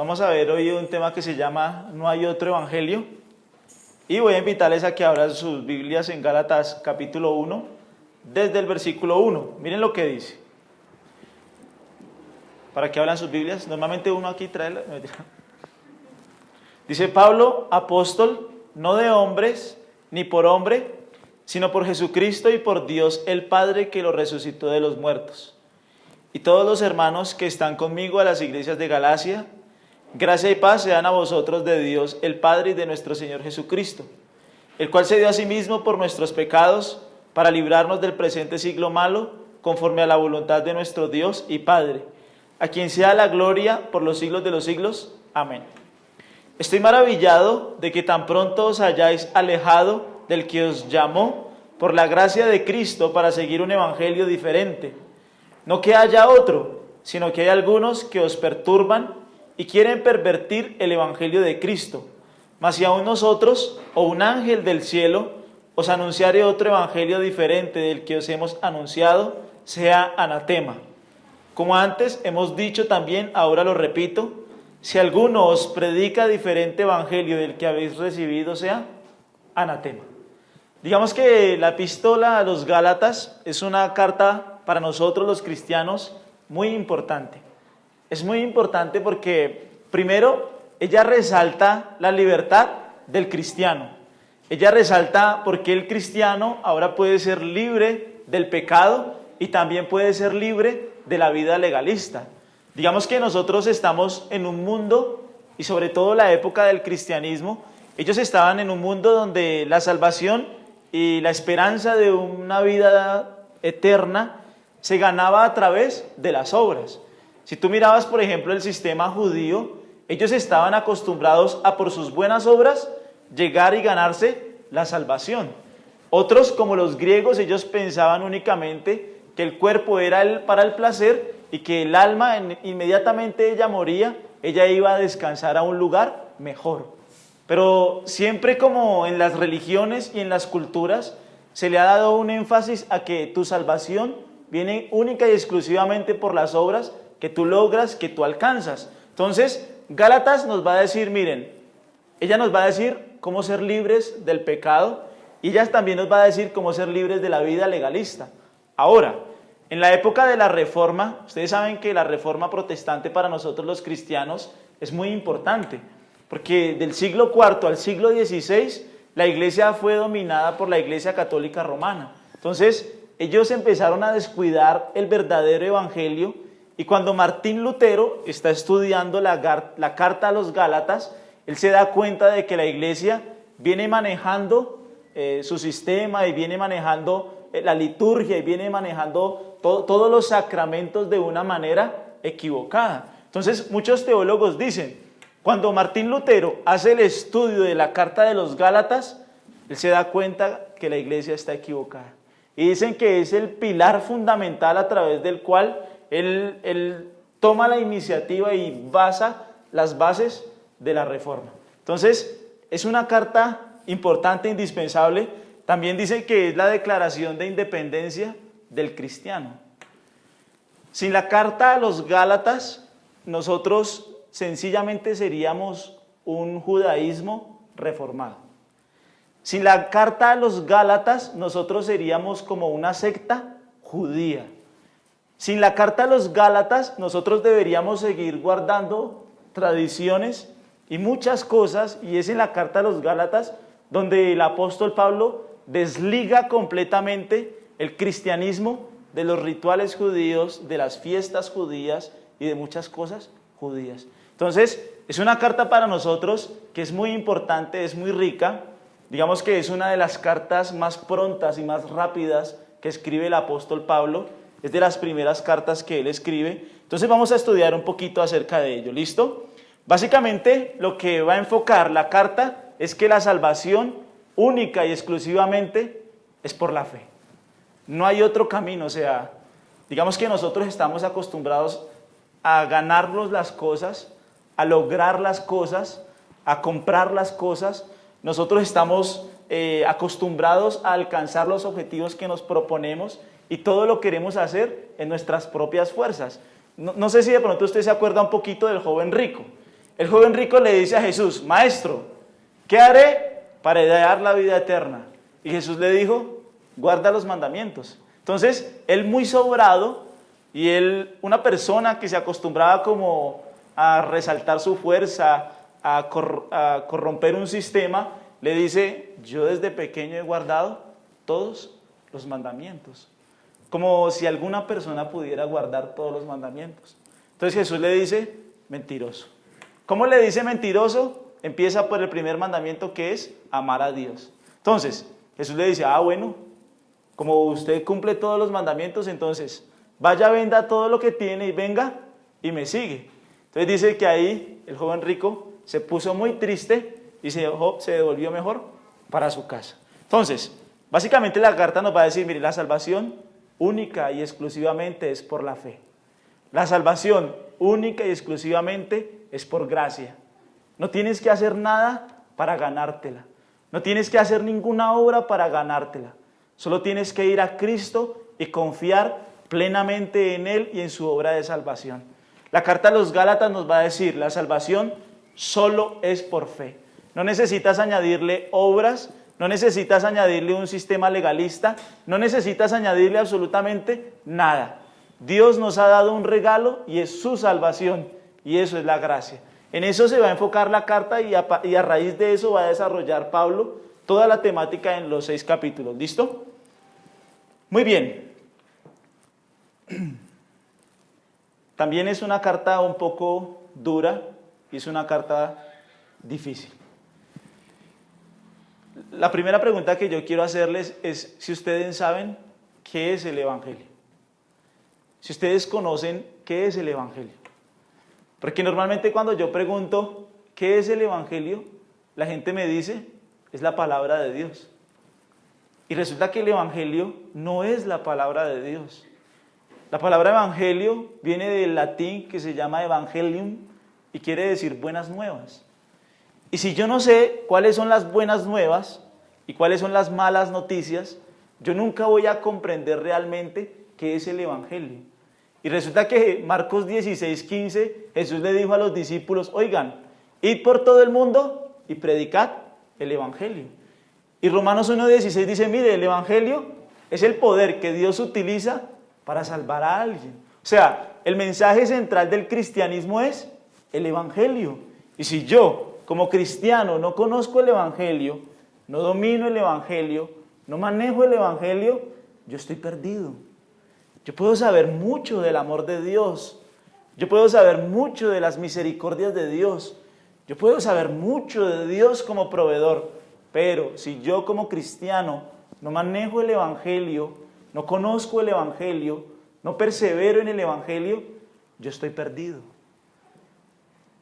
Vamos a ver hoy un tema que se llama No hay otro evangelio. Y voy a invitarles a que abran sus Biblias en Gálatas capítulo 1, desde el versículo 1. Miren lo que dice. ¿Para qué hablan sus Biblias? Normalmente uno aquí trae la... Dice Pablo, apóstol, no de hombres, ni por hombre, sino por Jesucristo y por Dios el Padre que lo resucitó de los muertos. Y todos los hermanos que están conmigo a las iglesias de Galacia, gracia y paz sean a vosotros de Dios el Padre y de nuestro Señor Jesucristo, el cual se dio a sí mismo por nuestros pecados, para librarnos del presente siglo malo, conforme a la voluntad de nuestro Dios y Padre, a quien sea la gloria por los siglos de los siglos. Amén. Estoy maravillado de que tan pronto os hayáis alejado del que os llamó por la gracia de Cristo para seguir un evangelio diferente. No que haya otro, sino que hay algunos que os perturban y quieren pervertir el evangelio de Cristo. Mas si aún nosotros, o un ángel del cielo, os anunciare otro evangelio diferente del que os hemos anunciado, sea anatema. Como antes hemos dicho también, ahora lo repito, si alguno os predica diferente evangelio del que habéis recibido, sea anatema. Digamos que la epístola a los Gálatas es una carta para nosotros los cristianos muy importante. Es muy importante porque, primero, ella resalta la libertad del cristiano. Ella resalta por qué el cristiano ahora puede ser libre del pecado y también puede ser libre de la vida legalista. Digamos que nosotros estamos en un mundo, y sobre todo la época del cristianismo, ellos estaban en un mundo donde la salvación y la esperanza de una vida eterna se ganaba a través de las obras. Si tú mirabas, por ejemplo, el sistema judío, ellos estaban acostumbrados a por sus buenas obras llegar y ganarse la salvación. Otros, como los griegos, ellos pensaban únicamente que el cuerpo era para el placer y que el alma, inmediatamente ella moría, ella iba a descansar a un lugar mejor. Pero siempre, como en las religiones y en las culturas, se le ha dado un énfasis a que tu salvación viene única y exclusivamente por las obras que tú logras, que tú alcanzas. Entonces, Gálatas nos va a decir, miren, ella nos va a decir cómo ser libres del pecado y ella también nos va a decir cómo ser libres de la vida legalista. Ahora, en la época de la Reforma, ustedes saben que la Reforma protestante para nosotros los cristianos es muy importante, porque del siglo IV al siglo XVI la iglesia fue dominada por la Iglesia Católica Romana. Entonces, ellos empezaron a descuidar el verdadero evangelio y cuando Martín Lutero está estudiando la carta a los Gálatas, él se da cuenta de que la iglesia viene manejando su sistema y viene manejando la liturgia y viene manejando todos los sacramentos de una manera equivocada. Entonces, muchos teólogos dicen, cuando Martín Lutero hace el estudio de la carta de los Gálatas, él se da cuenta que la iglesia está equivocada. Y dicen que es el pilar fundamental a través del cual él toma la iniciativa y basa las bases de la Reforma. Entonces, es una carta importante, indispensable. También dice que es la declaración de independencia del cristiano. Sin la carta a los Gálatas, nosotros sencillamente seríamos un judaísmo reformado. Sin la carta a los Gálatas, nosotros seríamos como una secta judía. Sin la carta a los Gálatas, nosotros deberíamos seguir guardando tradiciones y muchas cosas, y es en la carta a los Gálatas donde el apóstol Pablo desliga completamente el cristianismo de los rituales judíos, de las fiestas judías y de muchas cosas judías. Entonces, es una carta para nosotros que es muy importante, es muy rica. Digamos que es una de las cartas más prontas y más rápidas que escribe el apóstol Pablo. Es de las primeras cartas que él escribe. Entonces vamos a estudiar un poquito acerca de ello, ¿listo? Básicamente lo que va a enfocar la carta es que la salvación única y exclusivamente es por la fe. No hay otro camino, o sea, digamos que nosotros estamos acostumbrados a ganarnos las cosas, a lograr las cosas, a comprar las cosas. Nosotros estamos acostumbrados a alcanzar los objetivos que nos proponemos y todo lo queremos hacer en nuestras propias fuerzas. No sé si de pronto usted se acuerda un poquito del joven rico. El joven rico le dice a Jesús, Maestro, ¿qué haré para heredar la vida eterna? Y Jesús le dijo, guarda los mandamientos. Entonces, él muy sobrado, y él, una persona que se acostumbraba como a resaltar su fuerza, a corromper un sistema, le dice, yo desde pequeño he guardado todos los mandamientos. Como si alguna persona pudiera guardar todos los mandamientos. Entonces Jesús le dice, mentiroso. ¿Cómo le dice mentiroso? Empieza por el primer mandamiento, que es amar a Dios. Entonces, Jesús le dice, bueno, como usted cumple todos los mandamientos, entonces vaya, venda todo lo que tiene y venga y me sigue. Entonces dice que ahí el joven rico se puso muy triste y se devolvió mejor para su casa. Entonces, básicamente la carta nos va a decir, mire, la salvación única y exclusivamente es por la fe. La salvación única y exclusivamente es por gracia. No tienes que hacer nada para ganártela. No tienes que hacer ninguna obra para ganártela. Solo tienes que ir a Cristo y confiar plenamente en Él y en su obra de salvación. La carta a los Gálatas nos va a decir, la salvación solo es por fe. No necesitas añadirle obras, no necesitas añadirle un sistema legalista, no necesitas añadirle absolutamente nada. Dios nos ha dado un regalo y es su salvación, y eso es la gracia. En eso se va a enfocar la carta y a raíz de eso va a desarrollar Pablo toda la temática en los 6 capítulos. ¿Listo? Muy bien. También es una carta un poco dura y es una carta difícil. La primera pregunta que yo quiero hacerles es si ustedes saben qué es el Evangelio. Si ustedes conocen qué es el Evangelio. Porque normalmente cuando yo pregunto qué es el Evangelio, la gente me dice, es la palabra de Dios. Y resulta que el Evangelio no es la palabra de Dios. La palabra Evangelio viene del latín que se llama Evangelium y quiere decir buenas nuevas. Y si yo no sé cuáles son las buenas nuevas y cuáles son las malas noticias, yo nunca voy a comprender realmente qué es el Evangelio. Y resulta que Marcos 16:15, Jesús le dijo a los discípulos, oigan, id por todo el mundo y predicad el Evangelio. Y Romanos 1:16 dice, mire, el Evangelio es el poder que Dios utiliza para salvar a alguien. O sea, el mensaje central del cristianismo es el Evangelio. Y si yo, como cristiano, no conozco el Evangelio, no domino el Evangelio, no manejo el Evangelio, yo estoy perdido. Yo puedo saber mucho del amor de Dios. Yo puedo saber mucho de las misericordias de Dios. Yo puedo saber mucho de Dios como proveedor. Pero si yo como cristiano no manejo el Evangelio, no conozco el Evangelio, no persevero en el Evangelio, yo estoy perdido.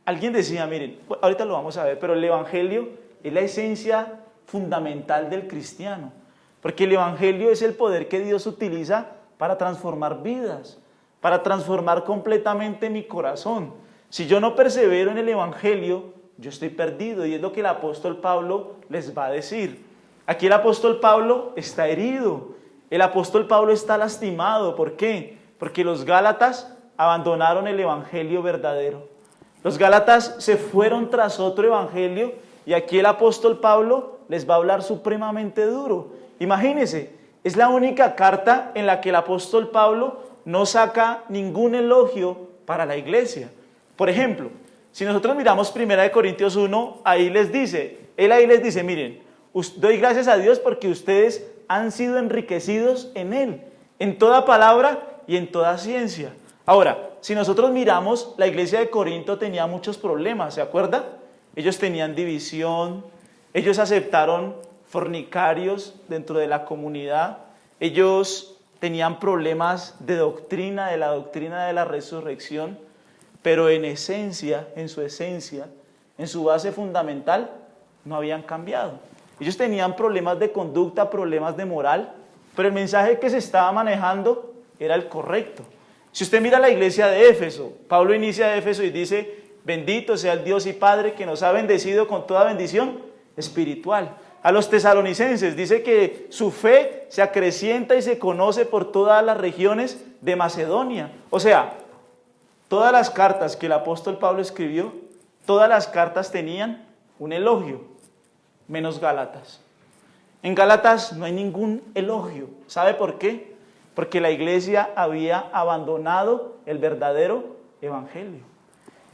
Alguien decía, miren, ahorita lo vamos a ver, pero el Evangelio es la esencia fundamental del cristiano. Porque el Evangelio es el poder que Dios utiliza para transformar vidas, para transformar completamente mi corazón. Si yo no persevero en el Evangelio, yo estoy perdido, y es lo que el apóstol Pablo les va a decir. Aquí el apóstol Pablo está herido, el apóstol Pablo está lastimado. ¿Por qué? Porque los Gálatas abandonaron el Evangelio verdadero. Los Gálatas se fueron tras otro evangelio, y aquí el apóstol Pablo les va a hablar supremamente duro. Imagínense, es la única carta en la que el apóstol Pablo no saca ningún elogio para la iglesia. Por ejemplo, si nosotros miramos 1 Corintios 1, él ahí les dice, miren, doy gracias a Dios porque ustedes han sido enriquecidos en Él, en toda palabra y en toda ciencia. Ahora, si nosotros miramos, la iglesia de Corinto tenía muchos problemas, ¿se acuerda? Ellos tenían división, ellos aceptaron fornicarios dentro de la comunidad, ellos tenían problemas de doctrina, de la doctrina de la resurrección, pero en esencia, en su base fundamental, no habían cambiado. Ellos tenían problemas de conducta, problemas de moral, pero el mensaje que se estaba manejando era el correcto. Si usted mira la iglesia de Éfeso, Pablo inicia Éfeso y dice, bendito sea el Dios y Padre que nos ha bendecido con toda bendición espiritual. A los tesalonicenses dice que su fe se acrecienta y se conoce por todas las regiones de Macedonia. O sea, todas las cartas que el apóstol Pablo escribió, todas las cartas tenían un elogio, menos Gálatas. En Gálatas no hay ningún elogio. ¿Sabe por qué? Porque la iglesia había abandonado el verdadero evangelio.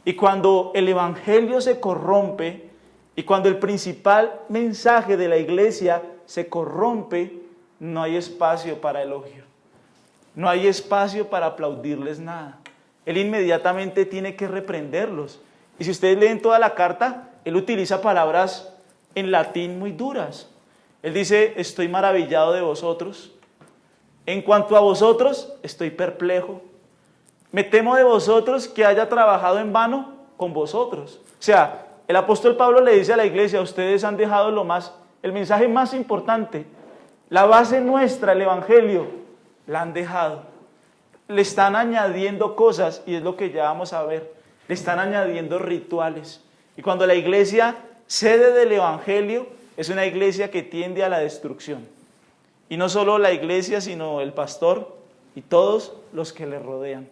Y cuando el evangelio se corrompe, y cuando el principal mensaje de la iglesia se corrompe, no hay espacio para elogio. No hay espacio para aplaudirles nada. Él inmediatamente tiene que reprenderlos. Y si ustedes leen toda la carta, él utiliza palabras en latín muy duras. Él dice, estoy maravillado de vosotros. En cuanto a vosotros, estoy perplejo. Me temo de vosotros que haya trabajado en vano con vosotros. O sea, el apóstol Pablo le dice a la iglesia, ustedes han dejado el mensaje más importante, la base nuestra, el evangelio, la han dejado. Le están añadiendo cosas, y es lo que ya vamos a ver, le están añadiendo rituales. Y cuando la iglesia cede del evangelio, es una iglesia que tiende a la destrucción. Y no solo la iglesia, sino el pastor y todos los que le rodean.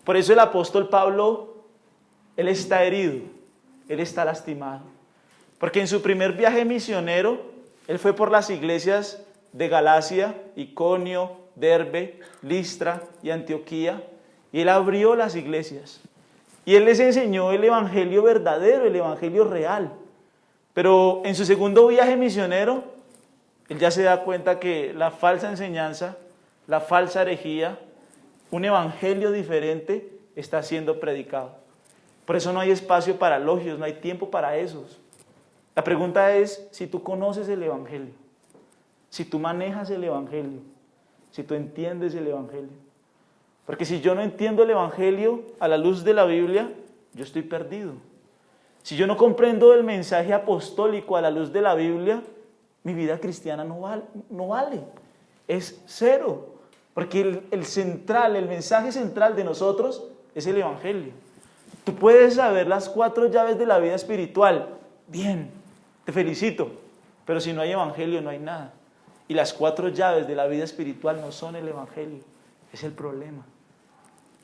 Por eso el apóstol Pablo, él está herido, él está lastimado. Porque en su primer viaje misionero, él fue por las iglesias de Galacia, Iconio, Derbe, Listra y Antioquía, y él abrió las iglesias. Y él les enseñó el evangelio verdadero, el evangelio real. Pero en su segundo viaje misionero, él ya se da cuenta que la falsa enseñanza, la falsa herejía, un evangelio diferente está siendo predicado. Por eso no hay espacio para elogios, no hay tiempo para esos. La pregunta es si tú conoces el evangelio, si tú manejas el evangelio, si tú entiendes el evangelio. Porque si yo no entiendo el evangelio a la luz de la Biblia, yo estoy perdido. Si yo no comprendo el mensaje apostólico a la luz de la Biblia, mi vida cristiana no vale. Es cero. Porque el mensaje central de nosotros es el evangelio. Tú puedes saber las 4 llaves de la vida espiritual. Bien, te felicito. Pero si no hay evangelio, no hay nada. Y las 4 llaves de la vida espiritual no son el evangelio. Es el problema.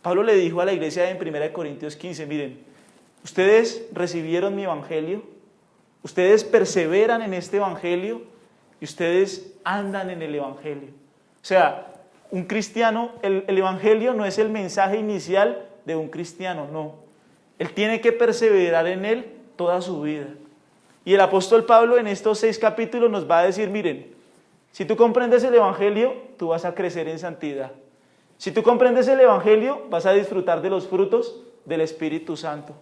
Pablo le dijo a la iglesia en 1 Corintios 15, miren, ustedes recibieron mi evangelio, ustedes perseveran en este evangelio y ustedes andan en el evangelio. O sea, un cristiano, el evangelio no es el mensaje inicial de un cristiano, no. Él tiene que perseverar en él toda su vida. Y el apóstol Pablo en estos 6 capítulos nos va a decir, miren, si tú comprendes el evangelio, tú vas a crecer en santidad. Si tú comprendes el evangelio, vas a disfrutar de los frutos del Espíritu Santo.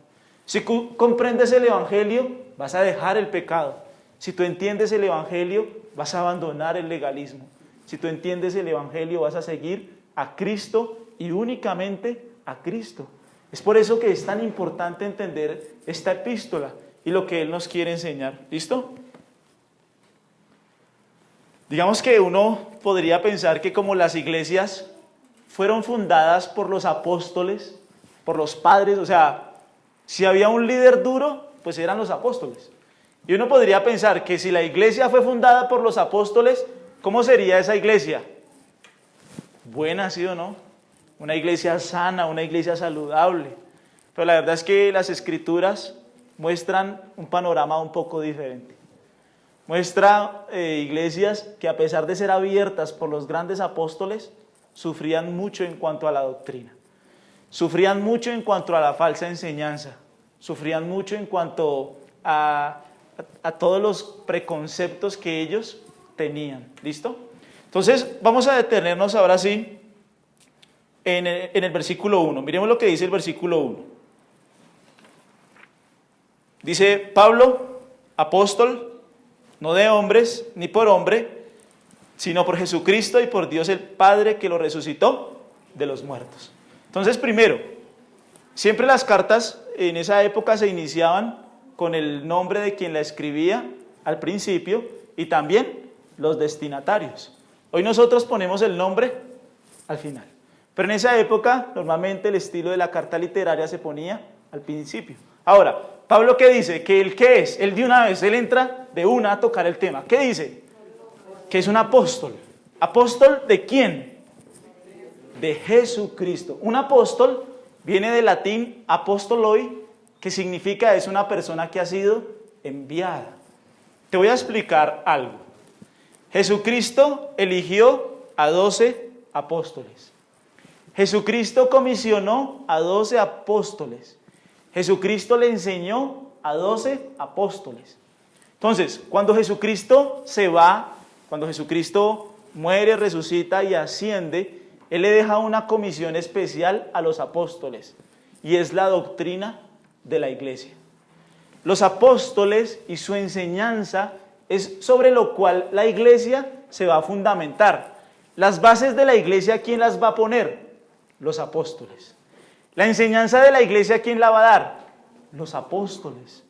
Si tú comprendes el evangelio, vas a dejar el pecado. Si tú entiendes el evangelio, vas a abandonar el legalismo. Si tú entiendes el evangelio, vas a seguir a Cristo y únicamente a Cristo. Es por eso que es tan importante entender esta epístola y lo que Él nos quiere enseñar. ¿Listo? Digamos que uno podría pensar que como las iglesias fueron fundadas por los apóstoles, por los padres, o sea, si había un líder duro, pues eran los apóstoles. Y uno podría pensar que si la iglesia fue fundada por los apóstoles, ¿cómo sería esa iglesia? Buena, ¿sí o no? Una iglesia sana, una iglesia saludable. Pero la verdad es que las escrituras muestran un panorama un poco diferente. Muestra iglesias que a pesar de ser abiertas por los grandes apóstoles, sufrían mucho en cuanto a la doctrina. Sufrían mucho en cuanto a la falsa enseñanza. Sufrían mucho en cuanto a todos los preconceptos que ellos tenían. ¿Listo? Entonces vamos a detenernos ahora sí en el versículo 1. Miremos lo que dice el versículo 1. Dice Pablo, apóstol, no de hombres ni por hombre, sino por Jesucristo y por Dios el Padre que lo resucitó de los muertos. Entonces, primero, siempre las cartas en esa época se iniciaban con el nombre de quien la escribía al principio y también los destinatarios. Hoy nosotros ponemos el nombre al final. Pero en esa época, normalmente el estilo de la carta literaria se ponía al principio. Ahora, Pablo, ¿qué dice? Que él, ¿qué es? Él de una vez, él entra de una a tocar el tema. ¿Qué dice? Que es un apóstol. ¿Apóstol de quién? De Jesucristo. Un apóstol viene del latín apostoloi, que significa es una persona que ha sido enviada. Te voy a explicar algo. Jesucristo eligió a 12 apóstoles. Jesucristo comisionó a 12 apóstoles. Jesucristo le enseñó a 12 apóstoles. Entonces, cuando Jesucristo se va, cuando Jesucristo muere, resucita y asciende, Él le deja una comisión especial a los apóstoles, y es la doctrina de la iglesia. Los apóstoles y su enseñanza es sobre lo cual la iglesia se va a fundamentar. Las bases de la iglesia, ¿quién las va a poner? Los apóstoles. La enseñanza de la iglesia, ¿quién la va a dar? Los apóstoles.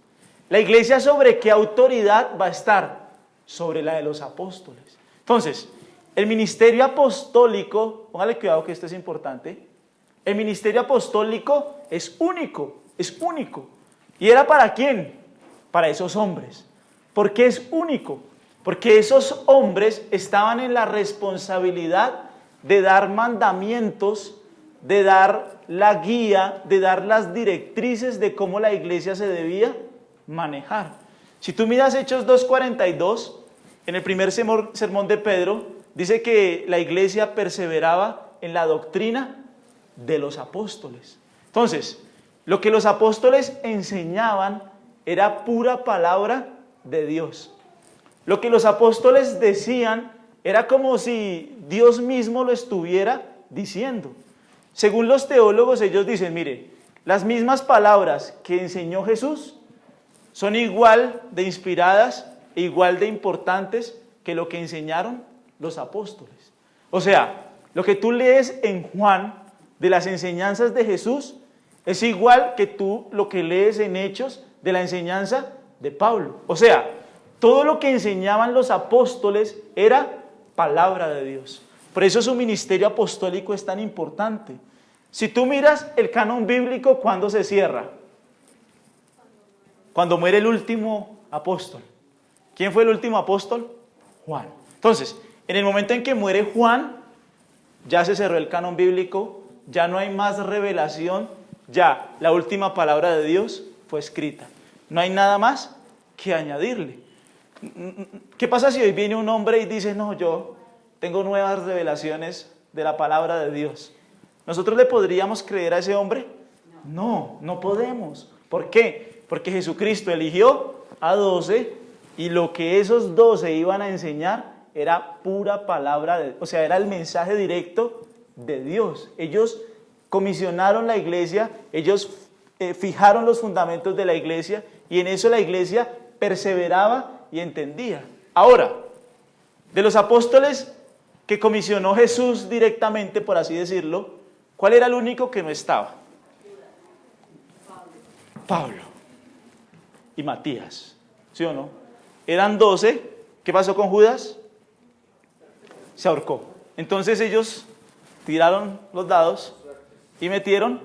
La iglesia, ¿sobre qué autoridad va a estar? Sobre la de los apóstoles. Entonces, el ministerio apostólico, póngale cuidado que esto es importante, el ministerio apostólico es único. ¿Y era para quién? Para esos hombres. ¿Por qué es único? Porque esos hombres estaban en la responsabilidad de dar mandamientos, de dar la guía, de dar las directrices de cómo la iglesia se debía manejar. Si tú miras Hechos 2:42, en el primer sermón de Pedro, dice que la iglesia perseveraba en la doctrina de los apóstoles. Entonces, lo que los apóstoles enseñaban era pura palabra de Dios. Lo que los apóstoles decían era como si Dios mismo lo estuviera diciendo. Según los teólogos, ellos dicen, mire, las mismas palabras que enseñó Jesús son igual de inspiradas e igual de importantes que lo que enseñaron los apóstoles. O sea, lo que tú lees en Juan de las enseñanzas de Jesús es igual que tú lo que lees en Hechos de la enseñanza de Pablo. O sea, todo lo que enseñaban los apóstoles era palabra de Dios. Por eso su ministerio apostólico es tan importante. Si tú miras el canon bíblico, ¿cuándo se cierra? Cuando muere el último apóstol. ¿Quién fue el último apóstol? Juan. Entonces, en el momento en que muere Juan, ya se cerró el canon bíblico, ya no hay más revelación, ya la última palabra de Dios fue escrita. No hay nada más que añadirle. ¿Qué pasa si hoy viene un hombre y dice, no, yo tengo nuevas revelaciones de la palabra de Dios? ¿Nosotros le podríamos creer a ese hombre? No, no podemos. ¿Por qué? Porque Jesucristo eligió a 12 y lo que esos 12 iban a enseñar era pura palabra, o sea, era el mensaje directo de Dios. Ellos comisionaron la iglesia, ellos fijaron los fundamentos de la iglesia y en eso la iglesia perseveraba y entendía. Ahora, de los apóstoles que comisionó Jesús directamente, por así decirlo, ¿cuál era el único que no estaba? Pablo y Matías, ¿sí o no? Eran 12, ¿qué pasó con Judas? Se ahorcó. Entonces ellos tiraron los dados y metieron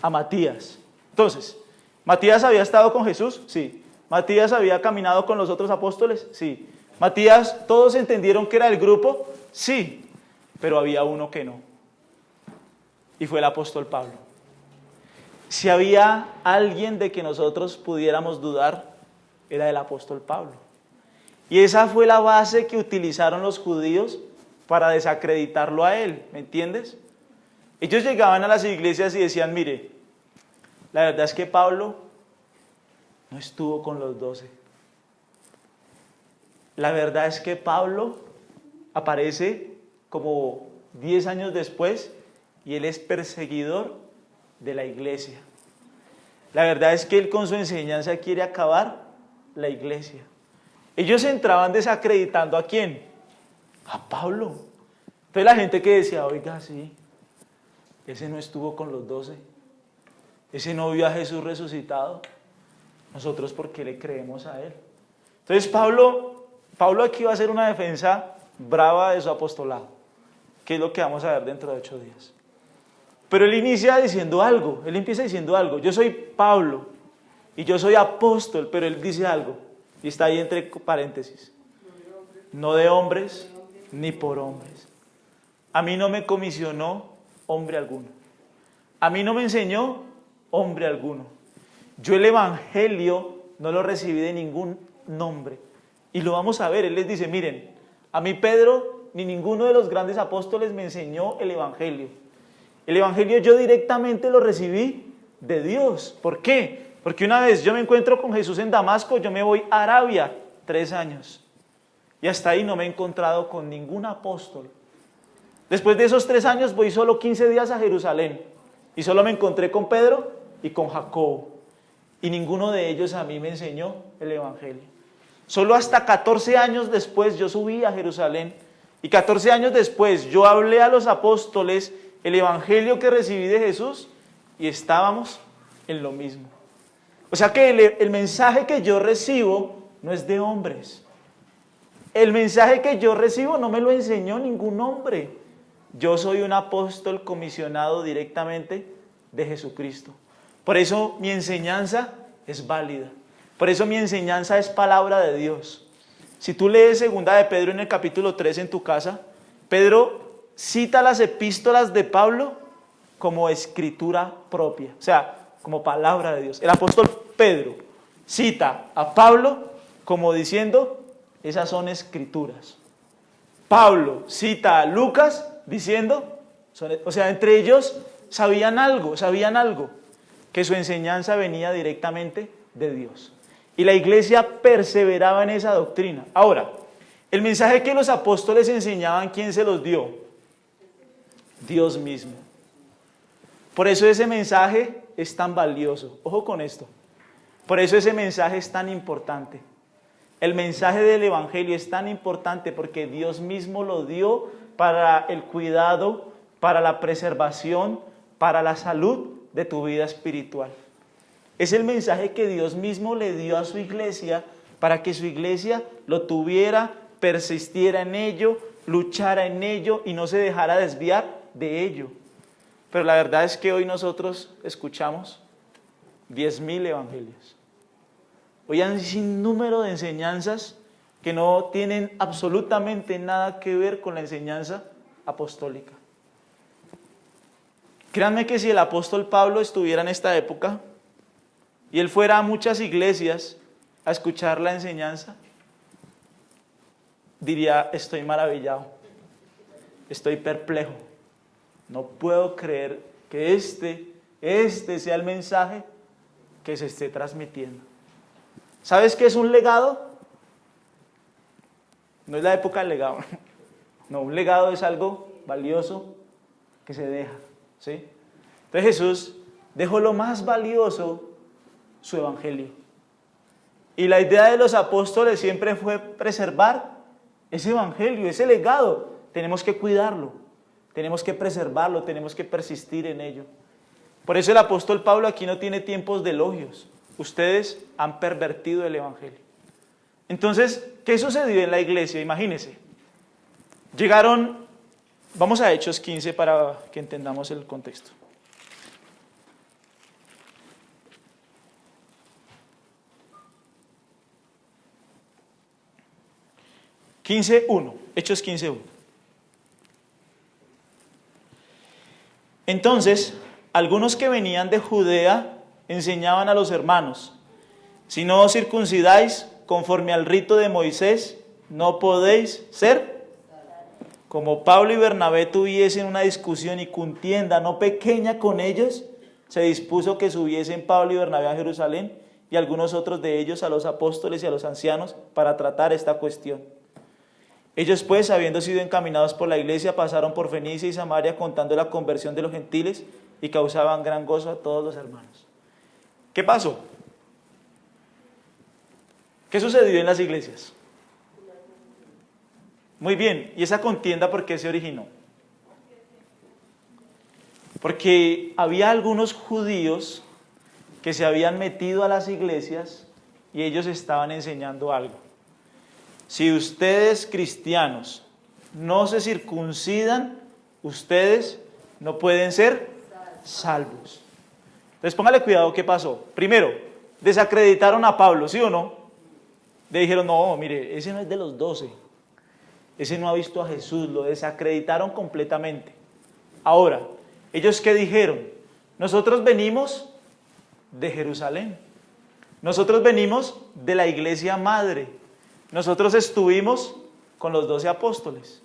a Matías. Entonces, ¿Matías había estado con Jesús? Sí. ¿Matías había caminado con los otros apóstoles? Sí. ¿Matías, todos entendieron que era el grupo? Sí. Pero había uno que no. Y fue el apóstol Pablo. Si había alguien de que nosotros pudiéramos dudar, era el apóstol Pablo. Y esa fue la base que utilizaron los judíos para desacreditarlo a él, ¿me entiendes? Ellos llegaban a las iglesias y decían, mire, la verdad es que Pablo no estuvo con los 12. La verdad es que Pablo aparece como 10 años después y él es perseguidor de la iglesia. La verdad es que él con su enseñanza quiere acabar la iglesia. Ellos entraban desacreditando ¿a quién? A Pablo. Entonces la gente que decía, oiga, sí, ese no estuvo con los 12, ese no vio a Jesús resucitado, nosotros ¿por qué le creemos a él? Entonces Pablo aquí va a hacer una defensa brava de su apostolado, que es lo que vamos a ver dentro de 8 días. Pero él inicia diciendo algo, él empieza diciendo algo, yo soy Pablo y yo soy apóstol, pero él dice algo, y está ahí entre paréntesis, no de hombres ni por hombres. A mí no me comisionó hombre alguno, a mí no me enseñó hombre alguno. Yo el evangelio no lo recibí de ningún nombre. Y lo vamos a ver, él les dice, miren, a mí Pedro ni ninguno de los grandes apóstoles me enseñó el evangelio. El evangelio yo directamente lo recibí de Dios. ¿Por qué? Porque una vez yo me encuentro con Jesús en Damasco, yo me voy a Arabia 3 años. Y hasta ahí no me he encontrado con ningún apóstol. Después de esos 3 años voy solo 15 días a Jerusalén. Y solo me encontré con Pedro y con Jacobo. Y ninguno de ellos a mí me enseñó el evangelio. Solo hasta 14 años después yo subí a Jerusalén. Y 14 años después yo hablé a los apóstoles el evangelio que recibí de Jesús. Y estábamos en lo mismo. O sea que el mensaje que yo recibo no es de hombres. El mensaje que yo recibo no me lo enseñó ningún hombre. Yo soy un apóstol comisionado directamente de Jesucristo. Por eso mi enseñanza es válida. Por eso mi enseñanza es palabra de Dios. Si tú lees 2 de Pedro en el capítulo 3 en tu casa, Pedro cita las epístolas de Pablo como escritura propia, o sea, como palabra de Dios. El apóstol Pedro cita a Pablo como diciendo, esas son escrituras. Pablo cita a Lucas diciendo, o sea, entre ellos sabían algo, que su enseñanza venía directamente de Dios. Y la iglesia perseveraba en esa doctrina. Ahora, el mensaje que los apóstoles enseñaban, ¿quién se los dio? Dios mismo. Por eso ese mensaje es tan valioso. Ojo con esto. Por eso ese mensaje es tan importante. El mensaje del evangelio es tan importante porque Dios mismo lo dio para el cuidado, para la preservación, para la salud de tu vida espiritual. Es el mensaje que Dios mismo le dio a su iglesia para que su iglesia lo tuviera, persistiera en ello, luchara en ello y no se dejara desviar de ello. Pero la verdad es que hoy nosotros escuchamos 10.000 evangelios. Hoy hay un sinnúmero de enseñanzas que no tienen absolutamente nada que ver con la enseñanza apostólica. Créanme que si el apóstol Pablo estuviera en esta época y él fuera a muchas iglesias a escuchar la enseñanza, diría, estoy maravillado, estoy perplejo, no puedo creer que este sea el mensaje que se esté transmitiendo. ¿Sabes qué es un legado? No es la época del legado. No, un legado es algo valioso que se deja, ¿sí? Entonces Jesús dejó lo más valioso, su evangelio. Y la idea de los apóstoles siempre fue preservar ese evangelio, ese legado. Tenemos que cuidarlo, tenemos que preservarlo, tenemos que persistir en ello. Por eso el apóstol Pablo aquí no tiene tiempos de elogios. Ustedes han pervertido el evangelio. Entonces, ¿qué sucedió en la iglesia? Imagínense. Llegaron, vamos a Hechos 15 para que entendamos el contexto. Hechos 15:1. Entonces, algunos que venían de Judea enseñaban a los hermanos, si no os circuncidáis conforme al rito de Moisés, no podéis ser. Como Pablo y Bernabé tuviesen una discusión y contienda no pequeña con ellos, se dispuso que subiesen Pablo y Bernabé a Jerusalén y algunos otros de ellos a los apóstoles y a los ancianos para tratar esta cuestión. Ellos pues, habiendo sido encaminados por la iglesia, pasaron por Fenicia y Samaria contando la conversión de los gentiles y causaban gran gozo a todos los hermanos. ¿Qué pasó? ¿Qué sucedió en las iglesias? Muy bien, ¿y esa contienda por qué se originó? Porque había algunos judíos que se habían metido a las iglesias y ellos estaban enseñando algo. Si ustedes cristianos no se circuncidan, ustedes no pueden ser salvos. Entonces póngale cuidado, ¿qué pasó? Primero, desacreditaron a Pablo, ¿sí o no? Le dijeron, no, mire, ese no es de los 12. Ese no ha visto a Jesús, lo desacreditaron completamente. Ahora, ¿ellos qué dijeron? Nosotros venimos de Jerusalén. Nosotros venimos de la iglesia madre. Nosotros estuvimos con los 12 apóstoles.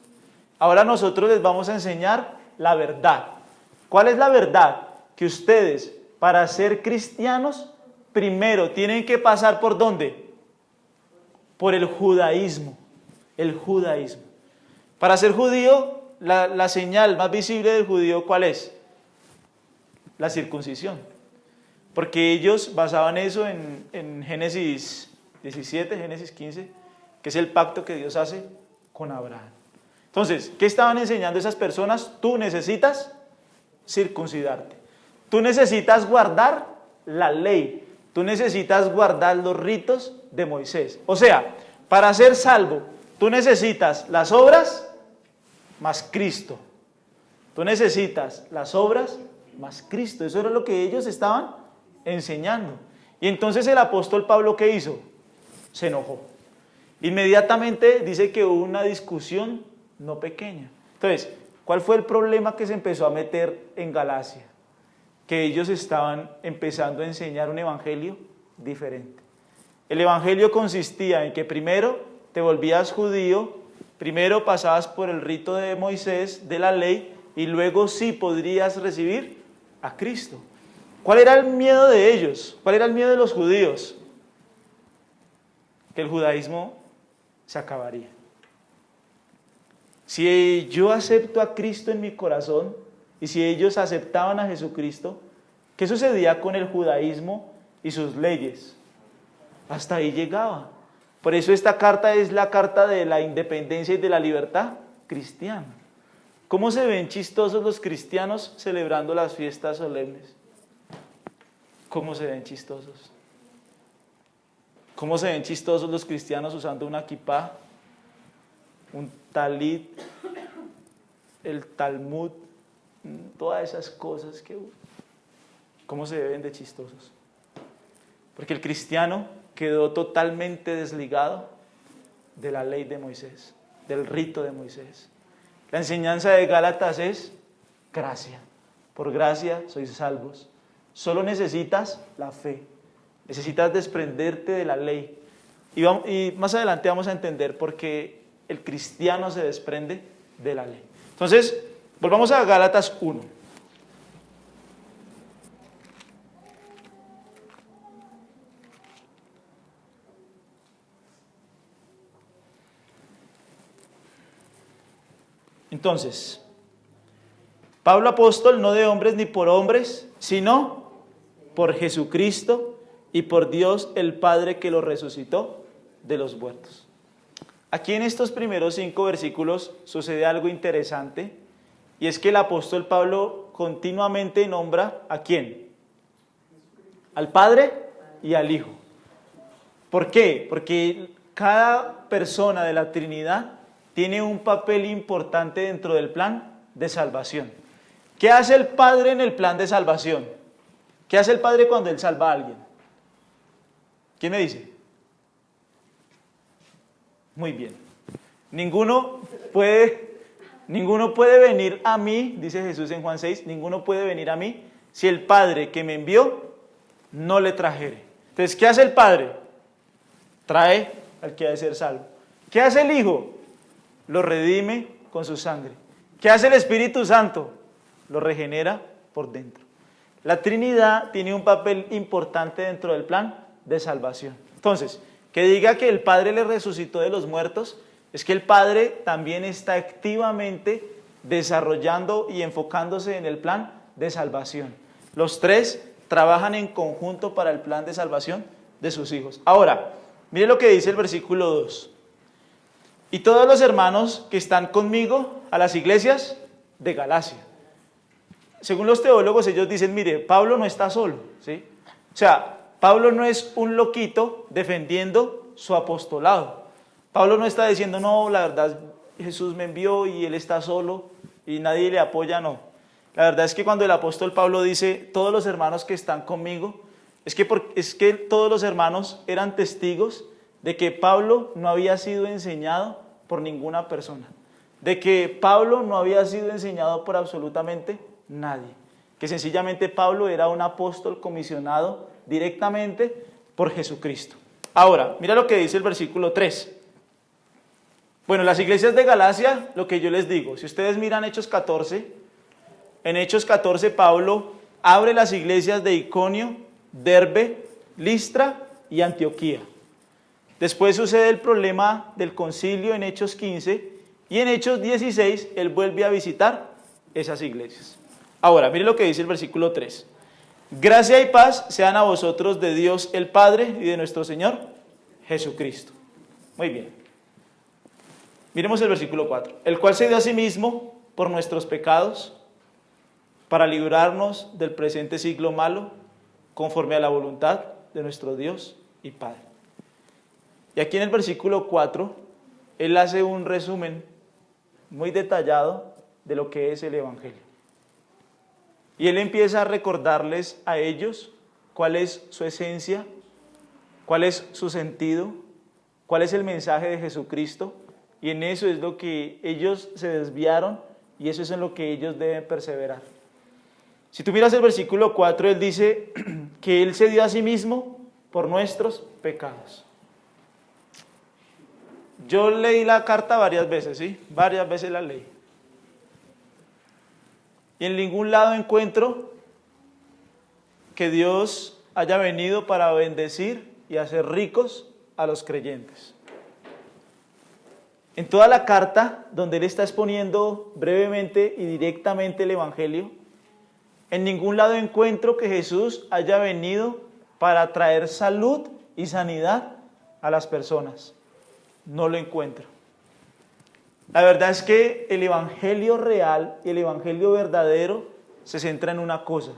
Ahora nosotros les vamos a enseñar la verdad. ¿Cuál es la verdad? Que ustedes, para ser cristianos, primero tienen que pasar ¿por dónde? Por el judaísmo. El judaísmo. Para ser judío, la señal más visible del judío, ¿cuál es? La circuncisión. Porque ellos basaban eso en Génesis 17, Génesis 15, que es el pacto que Dios hace con Abraham. Entonces, ¿qué estaban enseñando esas personas? Tú necesitas circuncidarte. Tú necesitas guardar la ley. Tú necesitas guardar los ritos de Moisés. O sea, para ser salvo, tú necesitas las obras más Cristo. Tú necesitas las obras más Cristo. Eso era lo que ellos estaban enseñando. Y entonces el apóstol Pablo, ¿qué hizo? Se enojó. Inmediatamente dice que hubo una discusión no pequeña. Entonces, ¿cuál fue el problema que se empezó a meter en Galacia? Que ellos estaban empezando a enseñar un evangelio diferente. El evangelio consistía en que primero te volvías judío, primero pasabas por el rito de Moisés, de la ley, y luego sí podrías recibir a Cristo. ¿Cuál era el miedo de ellos? ¿Cuál era el miedo de los judíos? Que el judaísmo se acabaría. Si yo acepto a Cristo en mi corazón, y si ellos aceptaban a Jesucristo, ¿qué sucedía con el judaísmo y sus leyes? Hasta ahí llegaba. Por eso esta carta es la carta de la independencia y de la libertad cristiana. ¿Cómo se ven chistosos los cristianos celebrando las fiestas solemnes? ¿Cómo se ven chistosos? ¿Cómo se ven chistosos los cristianos usando una kipá, un talit, el Talmud, todas esas cosas que... ¿Cómo se ven de chistosos? Porque el cristiano quedó totalmente desligado de la ley de Moisés, del rito de Moisés. La enseñanza de Gálatas es gracia. Por gracia sois salvos. Solo necesitas la fe. Necesitas desprenderte de la ley. Y más adelante vamos a entender por qué el cristiano se desprende de la ley. Entonces, volvamos a Gálatas 1. Entonces, Pablo apóstol, no de hombres ni por hombres, sino por Jesucristo y por Dios el Padre que lo resucitó de los muertos. Aquí en estos primeros 5 versículos sucede algo interesante, y es que el apóstol Pablo continuamente nombra ¿a quién? Al Padre y al Hijo. ¿Por qué? Porque cada persona de la Trinidad tiene un papel importante dentro del plan de salvación. ¿Qué hace el Padre en el plan de salvación? ¿Qué hace el Padre cuando Él salva a alguien? ¿Quién me dice? Muy bien. Ninguno puede venir a mí, dice Jesús en Juan 6, ninguno puede venir a mí si el Padre que me envió no le trajere. Entonces, ¿qué hace el Padre? Trae al que ha de ser salvo. ¿Qué hace el Hijo? Lo redime con su sangre. ¿Qué hace el Espíritu Santo? Lo regenera por dentro. La Trinidad tiene un papel importante dentro del plan de salvación. Entonces, que diga que el Padre le resucitó de los muertos, es que el Padre también está activamente desarrollando y enfocándose en el plan de salvación. Los tres trabajan en conjunto para el plan de salvación de sus hijos. Ahora, mire lo que dice el versículo 2. Y todos los hermanos que están conmigo a las iglesias de Galacia. Según los teólogos, ellos dicen, mire, Pablo no está solo, ¿sí? O sea, Pablo no es un loquito defendiendo su apostolado. Pablo no está diciendo, no, la verdad, Jesús me envió y él está solo y nadie le apoya, no. La verdad es que cuando el apóstol Pablo dice, todos los hermanos que están conmigo, es que todos los hermanos eran testigos de que Pablo no había sido enseñado por ninguna persona, de que Pablo no había sido enseñado por absolutamente nadie, que sencillamente Pablo era un apóstol comisionado directamente por Jesucristo. Ahora, mira lo que dice el versículo 3. Bueno, las iglesias de Galacia, lo que yo les digo, si ustedes miran Hechos 14, en Hechos 14 Pablo abre las iglesias de Iconio, Derbe, Listra y Antioquía. Después sucede el problema del concilio en Hechos 15 y en Hechos 16 él vuelve a visitar esas iglesias. Ahora, mire lo que dice el versículo 3. Gracia y paz sean a vosotros de Dios el Padre y de nuestro Señor Jesucristo. Muy bien. Miremos el versículo 4. El cual se dio a sí mismo por nuestros pecados para librarnos del presente siglo malo, conforme a la voluntad de nuestro Dios y Padre. Y aquí en el versículo 4, él hace un resumen muy detallado de lo que es el Evangelio. Y él empieza a recordarles a ellos cuál es su esencia, cuál es su sentido, cuál es el mensaje de Jesucristo, y en eso es lo que ellos se desviaron y eso es en lo que ellos deben perseverar. Si tú miras el versículo 4, él dice que él se dio a sí mismo por nuestros pecados. Yo leí la carta varias veces, ¿sí? Varias veces la leí. Y en ningún lado encuentro que Dios haya venido para bendecir y hacer ricos a los creyentes. En toda la carta, donde él está exponiendo brevemente y directamente el Evangelio, en ningún lado encuentro que Jesús haya venido para traer salud y sanidad a las personas. No lo encuentro. La verdad es que el Evangelio real y el Evangelio verdadero se centra en una cosa,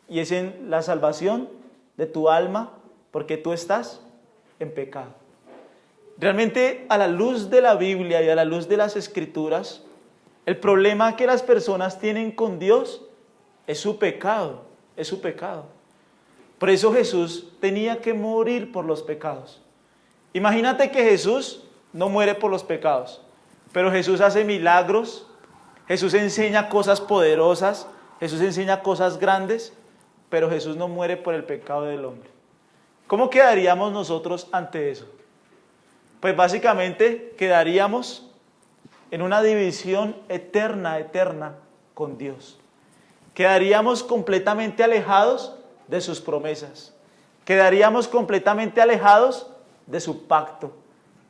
y es en la salvación de tu alma, porque tú estás en pecado. Realmente, a la luz de la Biblia y a la luz de las Escrituras, el problema que las personas tienen con Dios es su pecado, es su pecado. Por eso Jesús tenía que morir por los pecados. Imagínate que Jesús no muere por los pecados, pero Jesús hace milagros, Jesús enseña cosas poderosas, Jesús enseña cosas grandes, pero Jesús no muere por el pecado del hombre. ¿Cómo quedaríamos nosotros ante eso? Pues básicamente quedaríamos en una división eterna con Dios. Quedaríamos completamente alejados de sus promesas. Quedaríamos completamente alejados de su pacto.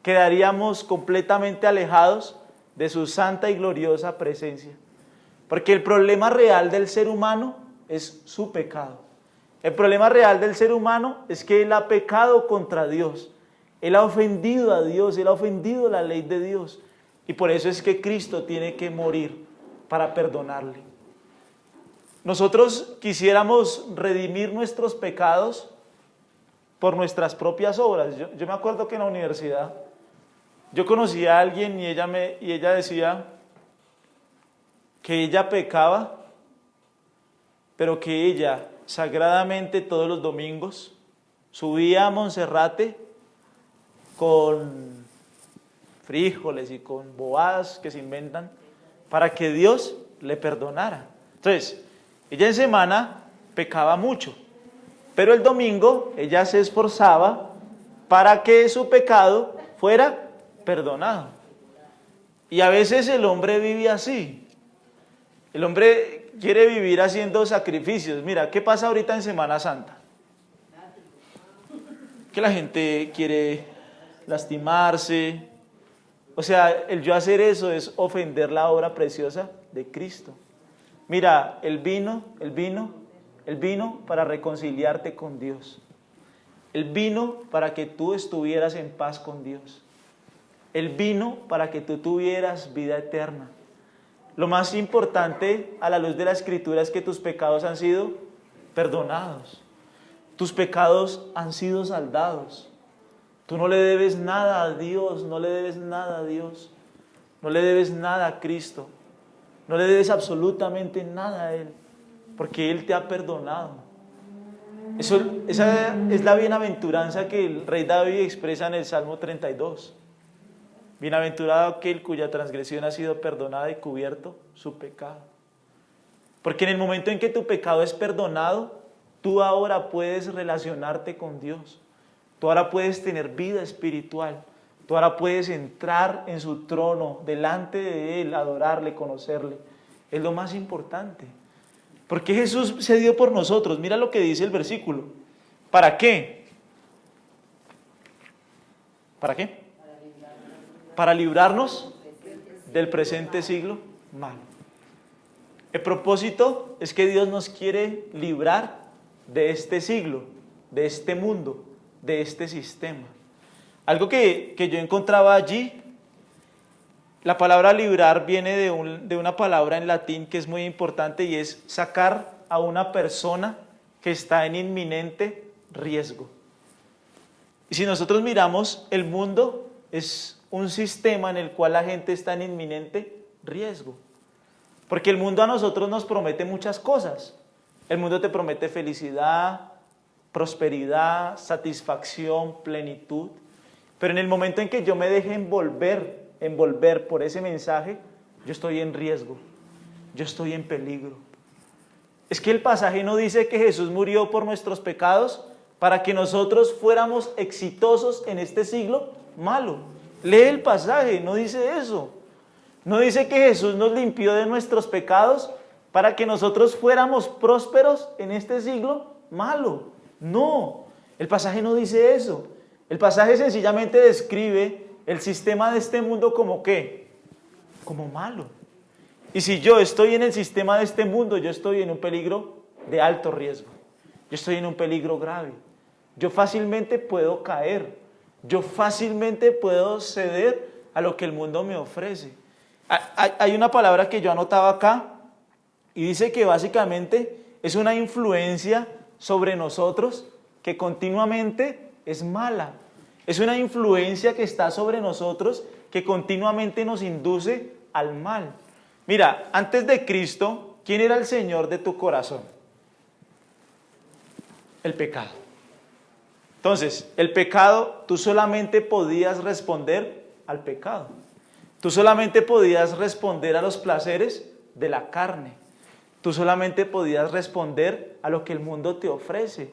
Quedaríamos completamente alejados de su santa y gloriosa presencia. Porque el problema real del ser humano es su pecado. El problema real del ser humano es que él ha pecado contra Dios. Él ha ofendido a Dios, él ha ofendido la ley de Dios. Y por eso es que Cristo tiene que morir para perdonarle. Nosotros quisiéramos redimir nuestros pecados por nuestras propias obras. Yo me acuerdo que en la universidad yo conocí a alguien y ella decía que ella pecaba, pero que ella sagradamente todos los domingos subía a Monserrate con frijoles y con bobadas que se inventan para que Dios le perdonara. Entonces, ella en semana pecaba mucho, pero el domingo ella se esforzaba para que su pecado fuera perdonado. Y a veces el hombre vive así. El hombre quiere vivir haciendo sacrificios. Mira, ¿qué pasa ahorita en Semana Santa? Que la gente quiere lastimarse. O sea, el yo hacer eso es ofender la obra preciosa de Cristo. Mira, Él vino para reconciliarte con Dios. Él vino para que tú estuvieras en paz con Dios. Él vino para que tú tuvieras vida eterna. Lo más importante a la luz de la Escritura es que tus pecados han sido perdonados. Tus pecados han sido saldados. Tú no le debes nada a Dios, no le debes nada a Dios. No le debes nada a Cristo. No le debes absolutamente nada a Él, porque Él te ha perdonado. Esa es la bienaventuranza que el rey David expresa en el Salmo 32. Bienaventurado aquel cuya transgresión ha sido perdonada y cubierto su pecado. Porque en el momento en que tu pecado es perdonado, Tú ahora puedes relacionarte con Dios. Tú ahora puedes tener vida espiritual. Tú ahora puedes entrar en su trono, delante de Él, adorarle, conocerle. Es lo más importante. Porque Jesús se dio por nosotros. Mira lo que dice el versículo. ¿Para qué? ¿Para qué? Para librarnos del presente siglo malo. El propósito es que Dios nos quiere librar de este siglo, de este mundo, de este sistema. Algo que yo encontraba allí, la palabra librar viene de una palabra en latín que es muy importante y es sacar a una persona que está en inminente riesgo. Y si nosotros miramos, el mundo es un sistema en el cual la gente está en inminente riesgo. Porque el mundo a nosotros nos promete muchas cosas. El mundo te promete felicidad, prosperidad, satisfacción, plenitud. Pero en el momento en que yo me deje envolver por ese mensaje, yo estoy en riesgo, yo estoy en peligro. Es que el pasaje no dice que Jesús murió por nuestros pecados para que nosotros fuéramos exitosos en este siglo malo. Lee el pasaje, no dice eso. No dice que Jesús nos limpió de nuestros pecados para que nosotros fuéramos prósperos en este siglo malo. No, el pasaje no dice eso. El pasaje sencillamente describe el sistema de este mundo como ¿qué? Como malo. Y si yo estoy en el sistema de este mundo, yo estoy en un peligro de alto riesgo. Yo estoy en un peligro grave. Yo fácilmente puedo caer. Yo fácilmente puedo ceder a lo que el mundo me ofrece. Hay una palabra que yo anotaba acá y dice que básicamente es una influencia sobre nosotros que continuamente es mala. Es una influencia que está sobre nosotros que continuamente nos induce al mal. Mira, antes de Cristo, ¿quién era el Señor de tu corazón? El pecado. Entonces, el pecado, tú solamente podías responder al pecado. Tú solamente podías responder a los placeres de la carne. Tú solamente podías responder a lo que el mundo te ofrece.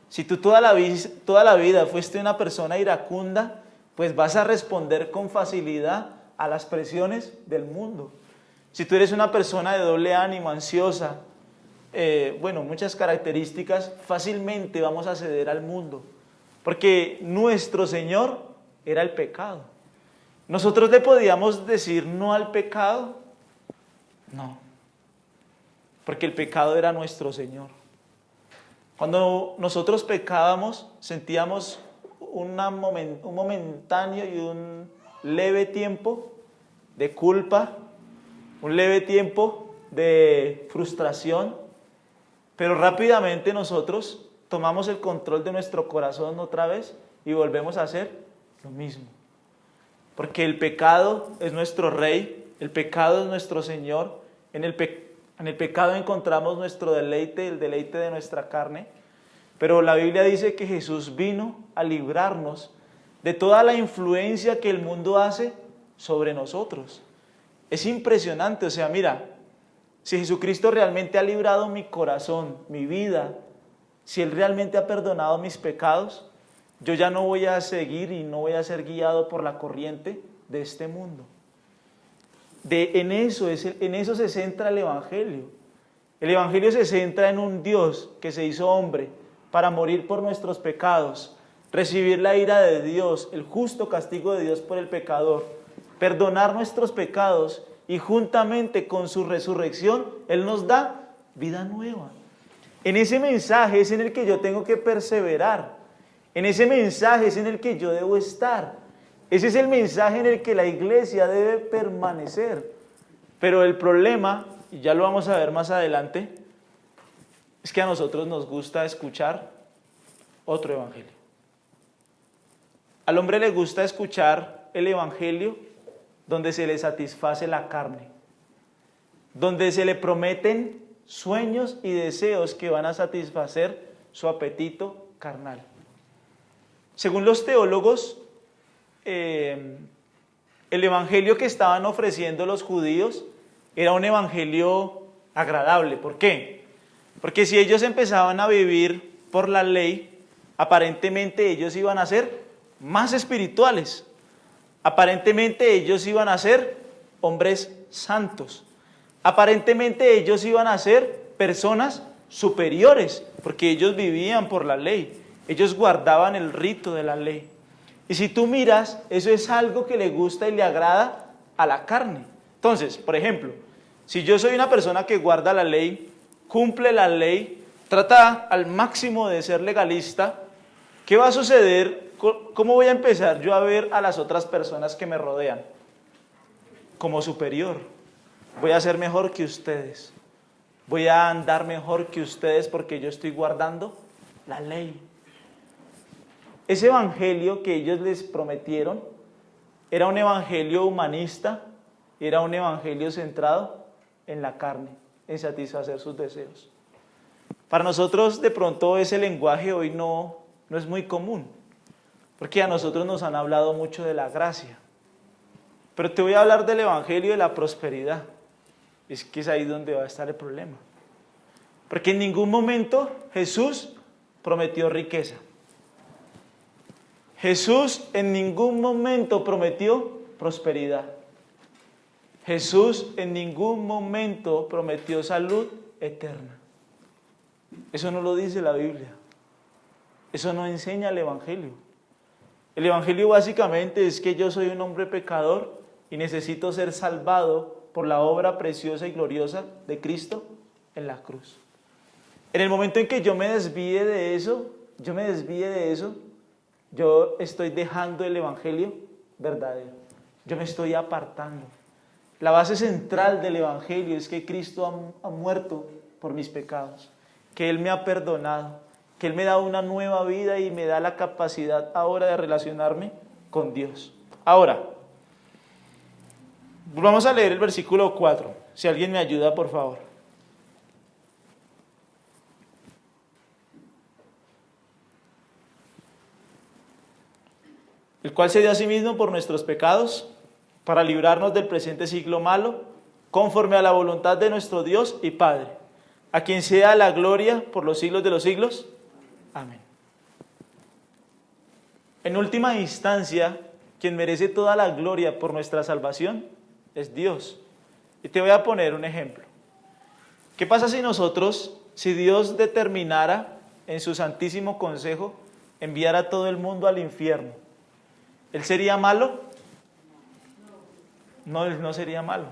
Si tú toda la vida fuiste una persona iracunda, pues vas a responder con facilidad a las presiones del mundo. Si tú eres una persona de doble ánimo, ansiosa, muchas características, fácilmente vamos a ceder al mundo. Porque nuestro Señor era el pecado. ¿Nosotros le podíamos decir no al pecado? No. Porque el pecado era nuestro Señor. Cuando nosotros pecábamos, sentíamos un momentáneo y un leve tiempo de culpa, un leve tiempo de frustración, pero rápidamente nosotros tomamos el control de nuestro corazón otra vez y volvemos a hacer lo mismo. Porque el pecado es nuestro rey, el pecado es nuestro Señor, en el pecado encontramos nuestro deleite, el deleite de nuestra carne, pero la Biblia dice que Jesús vino a librarnos de toda la influencia que el mundo hace sobre nosotros. Es impresionante, o sea, mira, si Jesucristo realmente ha librado mi corazón, mi vida, si Él realmente ha perdonado mis pecados, yo ya no voy a seguir y no voy a ser guiado por la corriente de este mundo. En eso se centra el Evangelio. El Evangelio se centra en un Dios que se hizo hombre para morir por nuestros pecados, recibir la ira de Dios, el justo castigo de Dios por el pecador, perdonar nuestros pecados y juntamente con su resurrección Él nos da vida nueva. En ese mensaje es en el que yo tengo que perseverar. En ese mensaje es en el que yo debo estar. Ese es el mensaje en el que la iglesia debe permanecer. Pero el problema, y ya lo vamos a ver más adelante, es que a nosotros nos gusta escuchar otro evangelio. Al hombre le gusta escuchar el evangelio donde se le satisface la carne, donde se le prometen sueños y deseos que van a satisfacer su apetito carnal. Según los teólogos, el evangelio que estaban ofreciendo los judíos era un evangelio agradable. ¿Por qué? Porque si ellos empezaban a vivir por la ley, aparentemente ellos iban a ser más espirituales. Aparentemente ellos iban a ser hombres santos. Aparentemente ellos iban a ser personas superiores, porque ellos vivían por la ley. Ellos guardaban el rito de la ley. Y si tú miras, eso es algo que le gusta y le agrada a la carne. Entonces, por ejemplo, si yo soy una persona que guarda la ley, cumple la ley, trata al máximo de ser legalista, ¿qué va a suceder? ¿Cómo voy a empezar yo a ver a las otras personas que me rodean? Como superior. Voy a ser mejor que ustedes. Voy a andar mejor que ustedes porque yo estoy guardando la ley. Ese evangelio que ellos les prometieron era un evangelio humanista, era un evangelio centrado en la carne, en satisfacer sus deseos. Para nosotros de pronto ese lenguaje hoy no es muy común, porque a nosotros nos han hablado mucho de la gracia. Pero te voy a hablar del evangelio de la prosperidad. Es que es ahí donde va a estar el problema. Porque en ningún momento Jesús prometió riqueza. Jesús en ningún momento prometió prosperidad. Jesús en ningún momento prometió salud eterna. Eso no lo dice la Biblia. Eso no enseña el Evangelio. El Evangelio básicamente es que yo soy un hombre pecador y necesito ser salvado por la obra preciosa y gloriosa de Cristo en la cruz. En el momento en que yo me desvíe de eso, yo estoy dejando el Evangelio verdadero. Yo me estoy apartando. La base central del Evangelio es que Cristo ha muerto por mis pecados, que Él me ha perdonado, que Él me da una nueva vida y me da la capacidad ahora de relacionarme con Dios. Ahora, vamos a leer el versículo 4. Si alguien me ayuda, por favor. El cual se dio a sí mismo por nuestros pecados, para librarnos del presente siglo malo, conforme a la voluntad de nuestro Dios y Padre, a quien sea la gloria por los siglos de los siglos. Amén. En última instancia, quien merece toda la gloria por nuestra salvación es Dios. Y te voy a poner un ejemplo. ¿Qué pasa si Dios determinara en su santísimo consejo enviar a todo el mundo al infierno? ¿Él sería malo? No, Él no sería malo.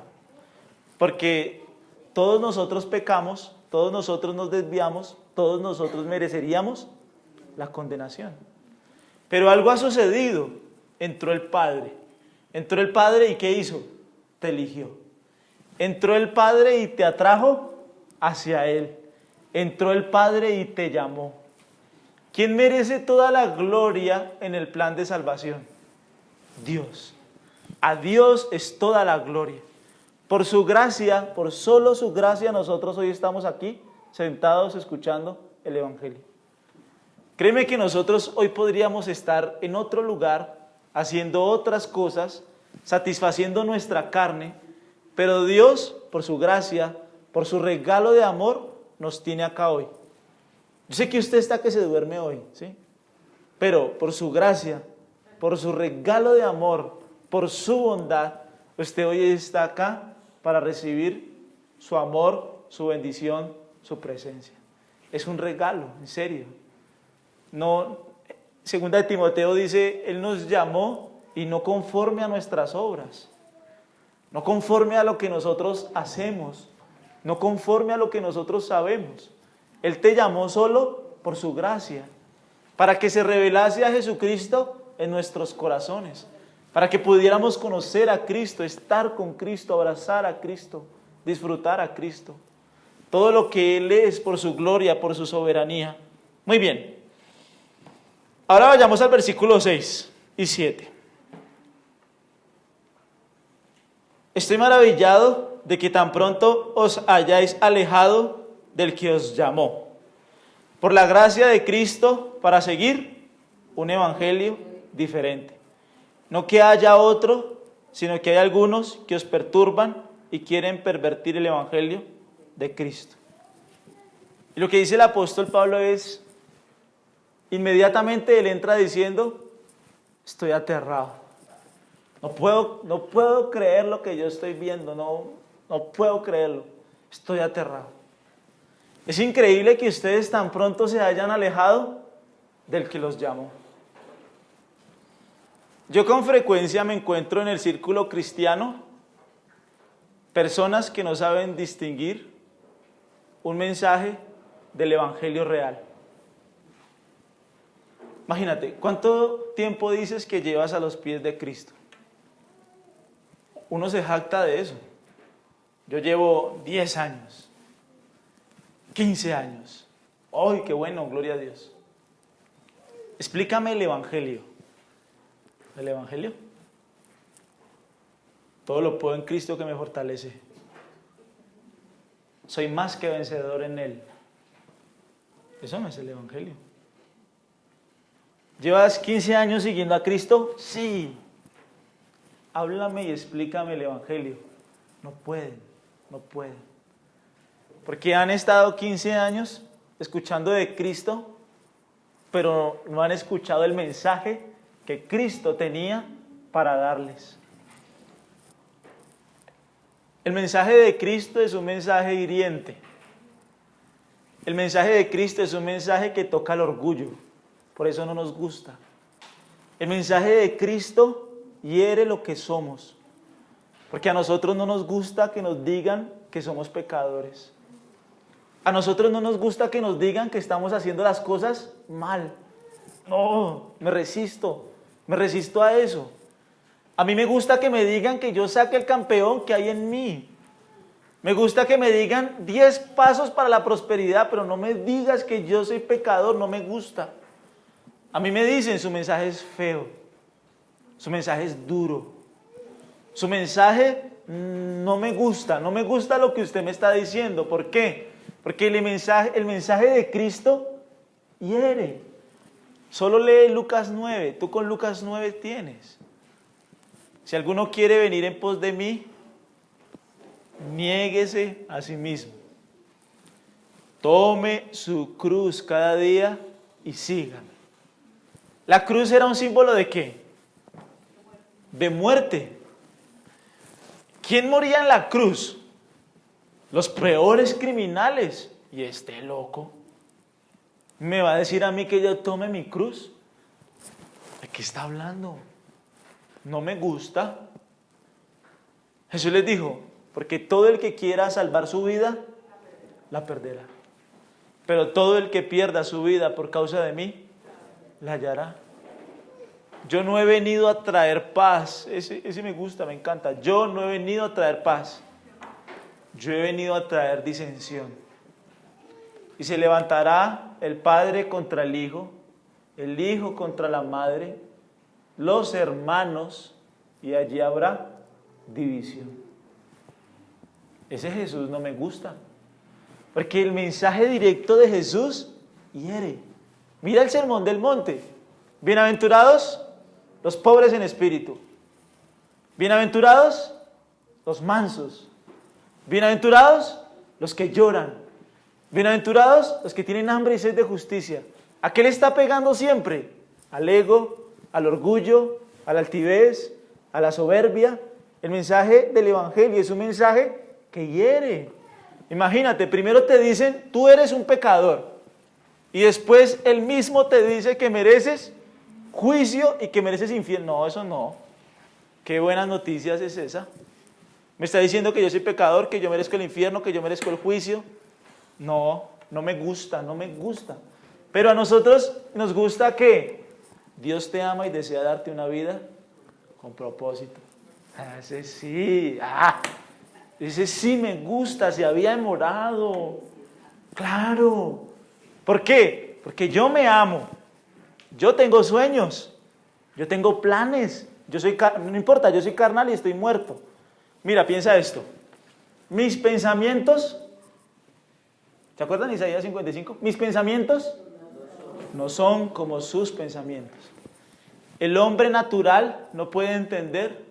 Porque todos nosotros pecamos, todos nosotros nos desviamos, todos nosotros mereceríamos la condenación. Pero algo ha sucedido. Entró el Padre. Entró el Padre y ¿qué hizo? Te eligió. Entró el Padre y te atrajo hacia Él. Entró el Padre y te llamó. ¿Quién merece toda la gloria en el plan de salvación? Dios. A Dios es toda la gloria. Por su gracia, por solo su gracia, nosotros hoy estamos aquí sentados escuchando el Evangelio. Créeme que nosotros hoy podríamos estar en otro lugar, haciendo otras cosas, satisfaciendo nuestra carne, pero Dios, por su gracia, por su regalo de amor, nos tiene acá hoy. Yo sé que usted está que se duerme hoy, ¿sí? Pero por su gracia, por su regalo de amor, por su bondad, usted hoy está acá para recibir su amor, su bendición, su presencia. Es un regalo, en serio. No, segunda de Timoteo dice, Él nos llamó y no conforme a nuestras obras, no conforme a lo que nosotros hacemos, no conforme a lo que nosotros sabemos. Él te llamó solo por su gracia, para que se revelase a Jesucristo en nuestros corazones, para que pudiéramos conocer a Cristo, estar con Cristo, abrazar a Cristo, disfrutar a Cristo. Todo lo que Él es por su gloria, por su soberanía. Muy bien. Ahora vayamos al versículo 6 y 7. Estoy maravillado de que tan pronto os hayáis alejado del que os llamó, por la gracia de Cristo, para seguir un evangelio diferente. No que haya otro, sino que hay algunos que os perturban y quieren pervertir el evangelio de Cristo. Y lo que dice el apóstol Pablo es, inmediatamente él entra diciendo, estoy aterrado. No puedo creer lo que yo estoy viendo, no puedo creerlo. Estoy aterrado. Es increíble que ustedes tan pronto se hayan alejado del que los llamó. Yo con frecuencia me encuentro en el círculo cristiano personas que no saben distinguir un mensaje del evangelio real. Imagínate, ¿cuánto tiempo dices que llevas a los pies de Cristo? Uno se jacta de eso. Yo llevo 10 años, 15 años. ¡Ay, qué bueno! Gloria a Dios. Explícame el evangelio. ¿El evangelio? Todo lo puedo en Cristo que me fortalece. Soy más que vencedor en Él. Eso no es el evangelio. ¿Llevas 15 años siguiendo a Cristo? Sí. Háblame y explícame el evangelio. No pueden. Porque han estado 15 años escuchando de Cristo, pero no han escuchado el mensaje que Cristo tenía para darles. El mensaje de Cristo es un mensaje hiriente. El mensaje de Cristo es un mensaje que toca el orgullo. Por eso no nos gusta. El mensaje de Cristo hiere lo que somos. Porque a nosotros no nos gusta que nos digan que somos pecadores. A nosotros no nos gusta que nos digan que estamos haciendo las cosas mal. No, me resisto a eso. A mí me gusta que me digan que yo saque el campeón que hay en mí. Me gusta que me digan 10 pasos para la prosperidad, pero no me digas que yo soy pecador, no me gusta. A mí me dicen, su mensaje es feo, su mensaje es duro, su mensaje no me gusta lo que usted me está diciendo. ¿Por qué? Porque el mensaje de Cristo hiere. Solo lee Lucas 9, tú con Lucas 9 tienes. Si alguno quiere venir en pos de mí, niéguese a sí mismo. Tome su cruz cada día y sígame. La cruz era un símbolo ¿de qué? De muerte. ¿Quién moría en la cruz? Los peores criminales. Y este loco me va a decir a mí que yo tome mi cruz. ¿De qué está hablando? No me gusta. Jesús les dijo, porque todo el que quiera salvar su vida, la perderá. Pero todo el que pierda su vida por causa de mí, la hallará. Yo no he venido a traer paz. Ese me gusta, me encanta. Yo no he venido a traer paz. Yo he venido a traer disensión. Y se levantará el padre contra el hijo contra la madre, los hermanos, y allí habrá división. Ese Jesús no me gusta. Porque el mensaje directo de Jesús hiere. Mira el sermón del monte. Bienaventurados los pobres en espíritu. Bienaventurados los mansos. Bienaventurados los que lloran. Bienaventurados los que tienen hambre y sed de justicia. ¿A qué le está pegando siempre? Al ego, al orgullo, a la altivez, a la soberbia. El mensaje del evangelio es un mensaje que hiere. Imagínate, primero te dicen, tú eres un pecador. Y después él mismo te dice que mereces juicio y que mereces infierno. No, eso no. Qué buenas noticias es esa. Me está diciendo que yo soy pecador, que yo merezco el infierno, que yo merezco el juicio. No me gusta. Pero a nosotros nos gusta que Dios te ama y desea darte una vida con propósito. Ese sí me gusta, se había demorado. Claro. ¿Por qué? Porque yo me amo. Yo tengo sueños. Yo tengo planes. No importa, yo soy carnal y estoy muerto. Mira, piensa esto. Mis pensamientos, ¿se acuerdan de Isaías 55? Mis pensamientos no son como sus pensamientos. El hombre natural no puede entender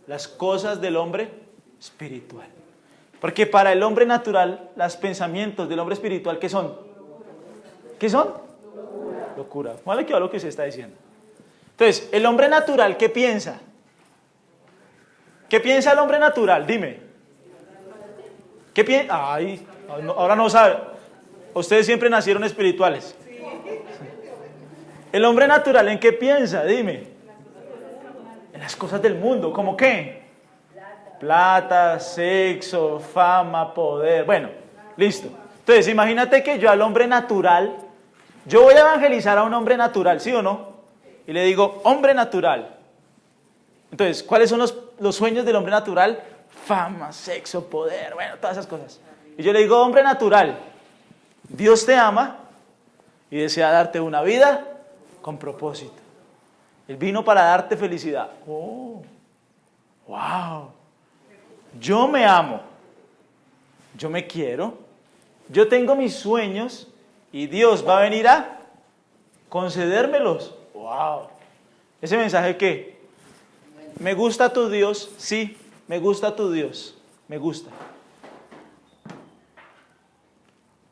las cosas del hombre espiritual. Porque para el hombre natural, los pensamientos del hombre espiritual, ¿qué son? ¿Qué son? Locura. Vale que va lo que se está diciendo. Entonces, el hombre natural, ¿qué piensa? ¿Qué piensa el hombre natural? Dime. ¿Qué piensa? Ay, ahora no sabe. Ustedes siempre nacieron espirituales. El hombre natural, ¿en qué piensa? Dime. En las cosas del mundo. ¿Cómo qué? Plata, sexo, fama, poder. Bueno, listo. Entonces, imagínate que yo al hombre natural, yo voy a evangelizar a un hombre natural, ¿sí o no? Y le digo, hombre natural. Entonces, ¿cuáles son los sueños del hombre natural? Fama, sexo, poder, bueno, todas esas cosas. Y yo le digo, hombre natural, Dios te ama y desea darte una vida con propósito. Él vino para darte felicidad. Oh, wow. Yo me amo. Yo me quiero. Yo tengo mis sueños y Dios va a venir a concedérmelos. Wow. ¿Ese mensaje qué? ¿Me gusta tu Dios? Sí, me gusta tu Dios. Me gusta.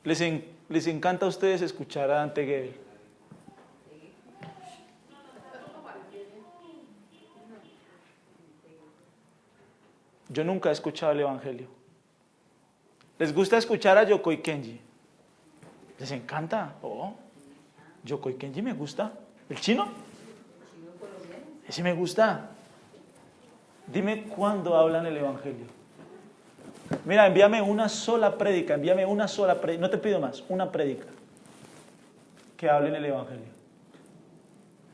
Les encanta a ustedes escuchar a Dante Gebel. Yo nunca he escuchado el Evangelio. ¿Les gusta escuchar a Yokoi Kenji? ¿Les encanta? Oh, Yokoi Kenji me gusta. ¿El chino? Ese me gusta. Dime cuándo hablan el Evangelio. Mira, envíame una sola prédica, no te pido más, una prédica que hable en el Evangelio.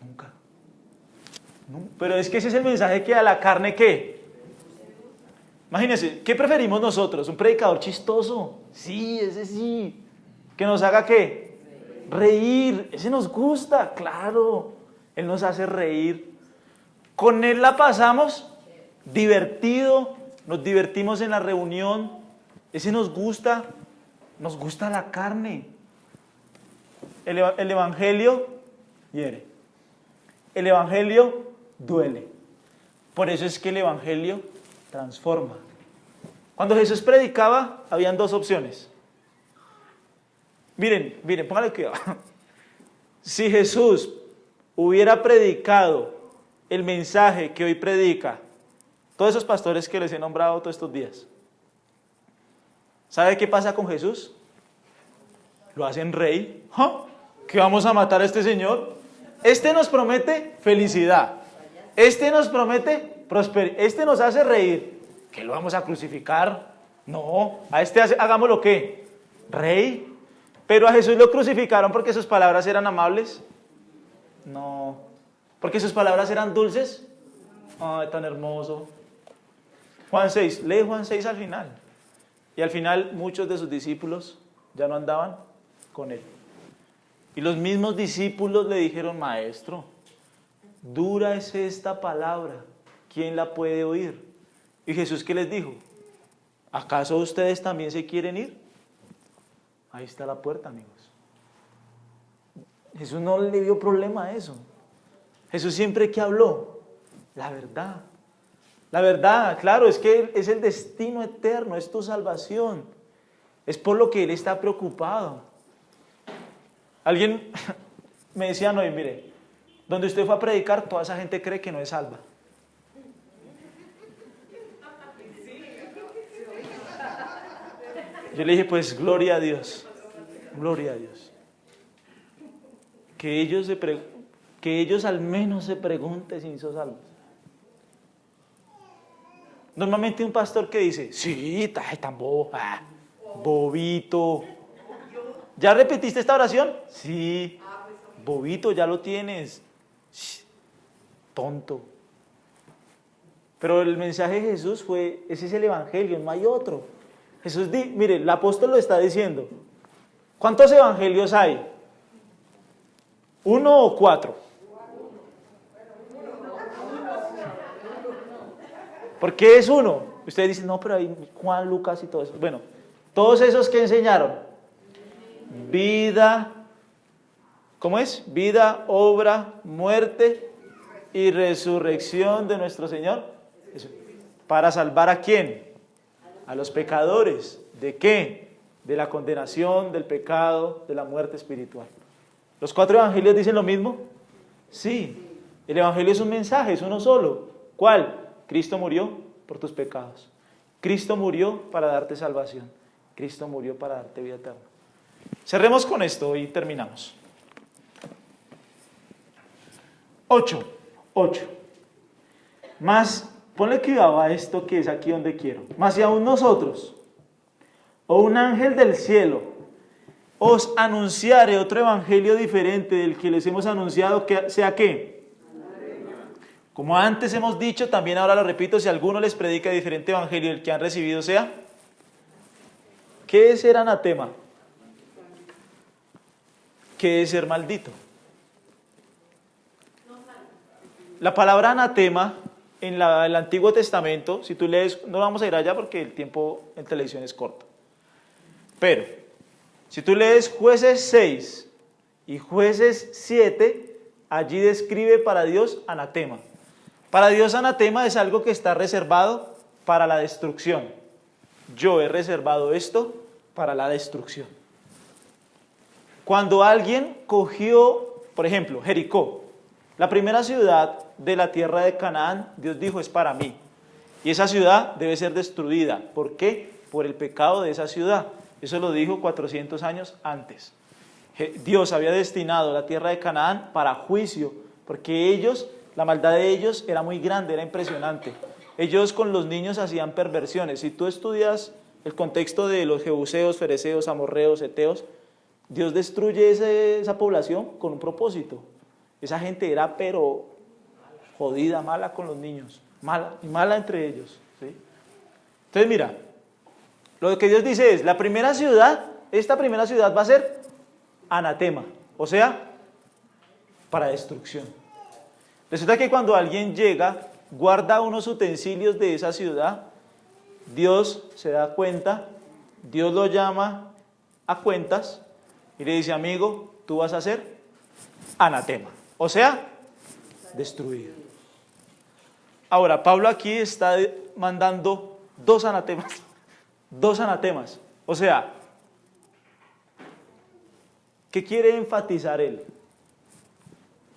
Nunca. Pero es que ese es el mensaje que a la carne, ¿qué? Imagínense, ¿qué preferimos nosotros? ¿Un predicador chistoso? Sí, ese sí. ¿Que nos haga qué? Reír. Ese nos gusta, claro. Él nos hace reír. Con él la pasamos divertido, nos divertimos en la reunión. Ese nos gusta la carne. El Evangelio hiere. El Evangelio duele. Por eso es que el Evangelio transforma. Cuando Jesús predicaba, habían dos opciones. Miren, pónganle cuidado. Si Jesús hubiera predicado el mensaje que hoy predica, todos esos pastores que les he nombrado todos estos días, ¿sabe qué pasa con Jesús? Lo hacen rey. ¿Ah? ¿Que vamos a matar a este señor? Este nos promete felicidad. Este nos promete prosperidad. Este nos hace reír. ¿Que lo vamos a crucificar? No, a este hagámoslo ¿qué? Rey. Pero a Jesús lo crucificaron porque sus palabras eran amables. No. ¿Porque sus palabras eran dulces? Ay, tan hermoso. Juan 6, lee Juan 6 al final. Y al final muchos de sus discípulos ya no andaban con él. Y los mismos discípulos le dijeron, maestro, dura es esta palabra, ¿quién la puede oír? Y Jesús, ¿qué les dijo? ¿Acaso ustedes también se quieren ir? Ahí está la puerta, amigos. Jesús no le dio problema a eso. Jesús siempre que habló, la verdad. La verdad, claro, es que es el destino eterno, es tu salvación. Es por lo que Él está preocupado. Alguien me decía, no, mire, donde usted fue a predicar, toda esa gente cree que no es salva. Yo le dije, pues gloria a Dios, gloria a Dios. Que ellos al menos se pregunten si son salvos. Normalmente un pastor que dice, sí, tan bobo, bobito. ¿Ya repetiste esta oración? Sí, bobito, ya lo tienes. Tonto. Pero el mensaje de Jesús fue, ese es el Evangelio, no hay otro. Jesús, mire, el apóstol lo está diciendo. ¿Cuántos evangelios hay? ¿1 o 4? ¿Por qué es uno? Ustedes dicen, no, pero hay Juan, Lucas y todo eso. Bueno, todos esos que enseñaron. Vida, ¿cómo es? Vida, obra, muerte y resurrección de nuestro Señor. ¿Para salvar a quién? A los pecadores. ¿De qué? De la condenación, del pecado, de la muerte espiritual. ¿Los 4 evangelios dicen lo mismo? Sí. El evangelio es un mensaje, es uno solo. ¿Cuál? Cristo murió por tus pecados. Cristo murió para darte salvación. Cristo murió para darte vida eterna. Cerremos con esto y terminamos. 8. Más, ponle cuidado a esto que es aquí donde quiero. Más si aún nosotros, o un ángel del cielo, os anunciare otro evangelio diferente del que les hemos anunciado, que sea ¿qué? Como antes hemos dicho, también ahora lo repito, si alguno les predica diferente evangelio del que han recibido, sea. ¿Qué es ser anatema? ¿Qué es ser maldito? La palabra anatema en el Antiguo Testamento, si tú lees, no vamos a ir allá porque el tiempo en televisión es corto, pero si tú lees Jueces 6 y Jueces 7, allí describe para Dios anatema. Para Dios anatema es algo que está reservado para la destrucción. Yo he reservado esto para la destrucción. Cuando alguien cogió, por ejemplo, Jericó, la primera ciudad de la tierra de Canaán, Dios dijo, es para mí. Y esa ciudad debe ser destruida. ¿Por qué? Por el pecado de esa ciudad. Eso lo dijo 400 años antes. Dios había destinado la tierra de Canaán para juicio, porque ellos, la maldad de ellos era muy grande, era impresionante. Ellos con los niños hacían perversiones. Si tú estudias el contexto de los jebuseos, fereceos, amorreos, heteos, Dios destruye esa población con un propósito. Esa gente era pero jodida, mala con los niños, mala, y mala entre ellos, ¿sí? Entonces mira, lo que Dios dice es, la primera ciudad, esta primera ciudad va a ser anatema, o sea, para destrucción. Resulta que cuando alguien llega, guarda unos utensilios de esa ciudad, Dios se da cuenta, Dios lo llama a cuentas y le dice, amigo, tú vas a ser anatema, o sea, destruido. Ahora, Pablo aquí está mandando dos anatemas, o sea, ¿qué quiere enfatizar él?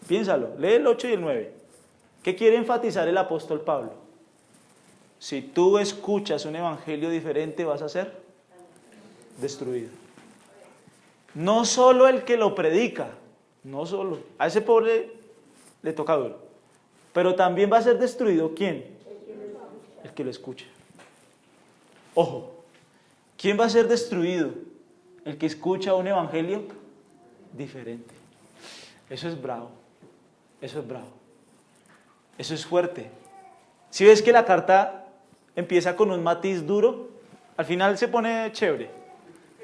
Piénsalo, lee el 8 y el 9. ¿Qué quiere enfatizar el apóstol Pablo? Si tú escuchas un evangelio diferente, vas a ser destruido. No solo el que lo predica, no solo, a ese pobre le toca duro, pero también va a ser destruido, ¿quién? El que lo escucha. Ojo, ¿quién va a ser destruido? El que escucha un evangelio diferente. Eso es bravo, eso es bravo, eso es fuerte. Si ves que la carta empieza con un matiz duro, al final se pone chévere,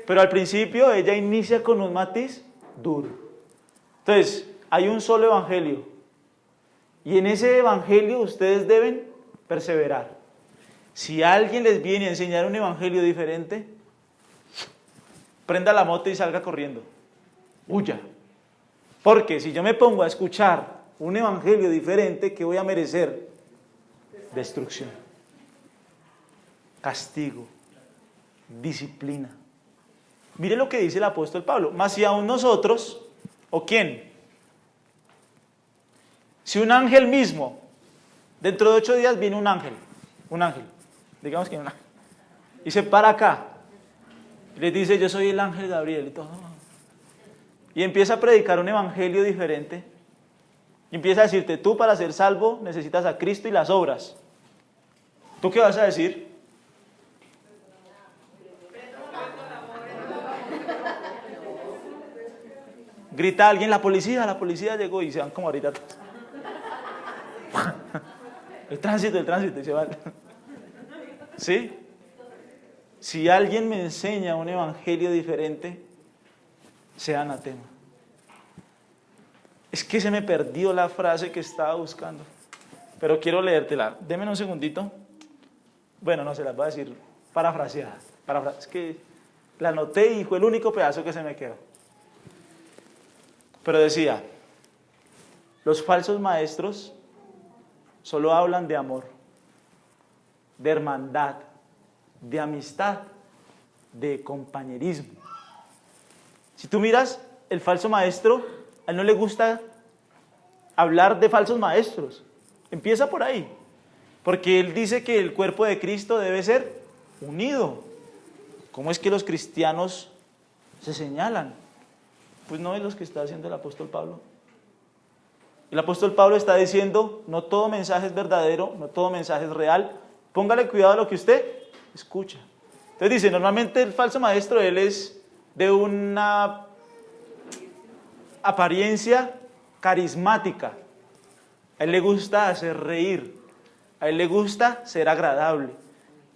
pero al principio ella inicia con un matiz duro. Entonces, hay un solo evangelio, y en ese evangelio ustedes deben perseverar. Si alguien les viene a enseñar un evangelio diferente, prenda la moto y salga corriendo, huya. Porque si yo me pongo a escuchar un evangelio diferente, ¿qué voy a merecer? Destrucción, castigo, disciplina. Mire lo que dice el apóstol Pablo. Mas si aún nosotros, ¿o quién? Si un ángel mismo, dentro de 8 días viene un ángel, digamos que un ángel, y se para acá, y les dice, yo soy el ángel Gabriel y todo, y empieza a predicar un evangelio diferente, y empieza a decirte, tú para ser salvo necesitas a Cristo y las obras. ¿Tú qué vas a decir? Grita alguien, la policía llegó, y se van como ahorita todos. El tránsito, y se van. ¿Sí? Si alguien me enseña un evangelio diferente, sea anatema. Es que se me perdió la frase que estaba buscando, pero quiero leértela. Deme un segundito. Bueno, no se las voy a decir parafraseada. Es que la anoté y fue el único pedazo que se me quedó. Pero decía, los falsos maestros solo hablan de amor, de hermandad, de amistad, de compañerismo. Si tú miras el falso maestro, a él no le gusta hablar de falsos maestros. Empieza por ahí, porque él dice que el cuerpo de Cristo debe ser unido. ¿Cómo es que los cristianos se señalan? Pues no es lo que está haciendo el apóstol Pablo. El apóstol Pablo está diciendo, no todo mensaje es verdadero, no todo mensaje es real. Póngale cuidado a lo que usted escucha. Entonces dice, normalmente el falso maestro, él es de una apariencia carismática. A él le gusta hacer reír, a él le gusta ser agradable,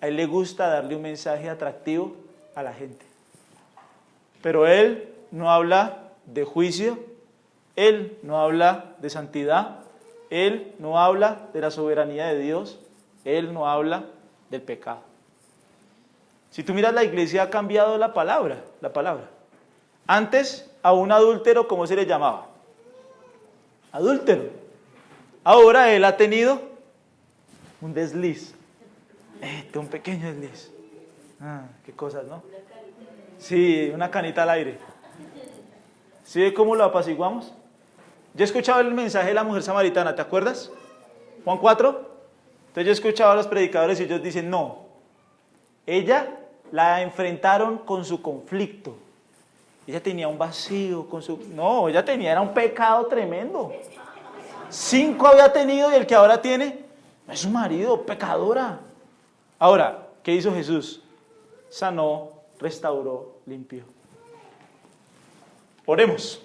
a él le gusta darle un mensaje atractivo a la gente. Pero él no habla de juicio, él no habla de santidad, él no habla de la soberanía de Dios, él no habla del pecado. Si tú miras, la iglesia ha cambiado la palabra. Antes a un adúltero, ¿cómo se le llamaba? Adúltero. Ahora él ha tenido un desliz. Un pequeño desliz. Qué cosas, ¿no? Sí, una canita al aire. ¿Sí ve cómo lo apaciguamos? Yo he escuchado el mensaje de la mujer samaritana, ¿te acuerdas? Juan 4. Entonces yo he escuchado a los predicadores y ellos dicen, no. Ella la enfrentaron con su conflicto. Ella tenía un vacío con su... No, ella tenía, era un pecado tremendo. 5 había tenido y el que ahora tiene es su marido, pecadora. Ahora, ¿qué hizo Jesús? Sanó, restauró, limpió. Oremos.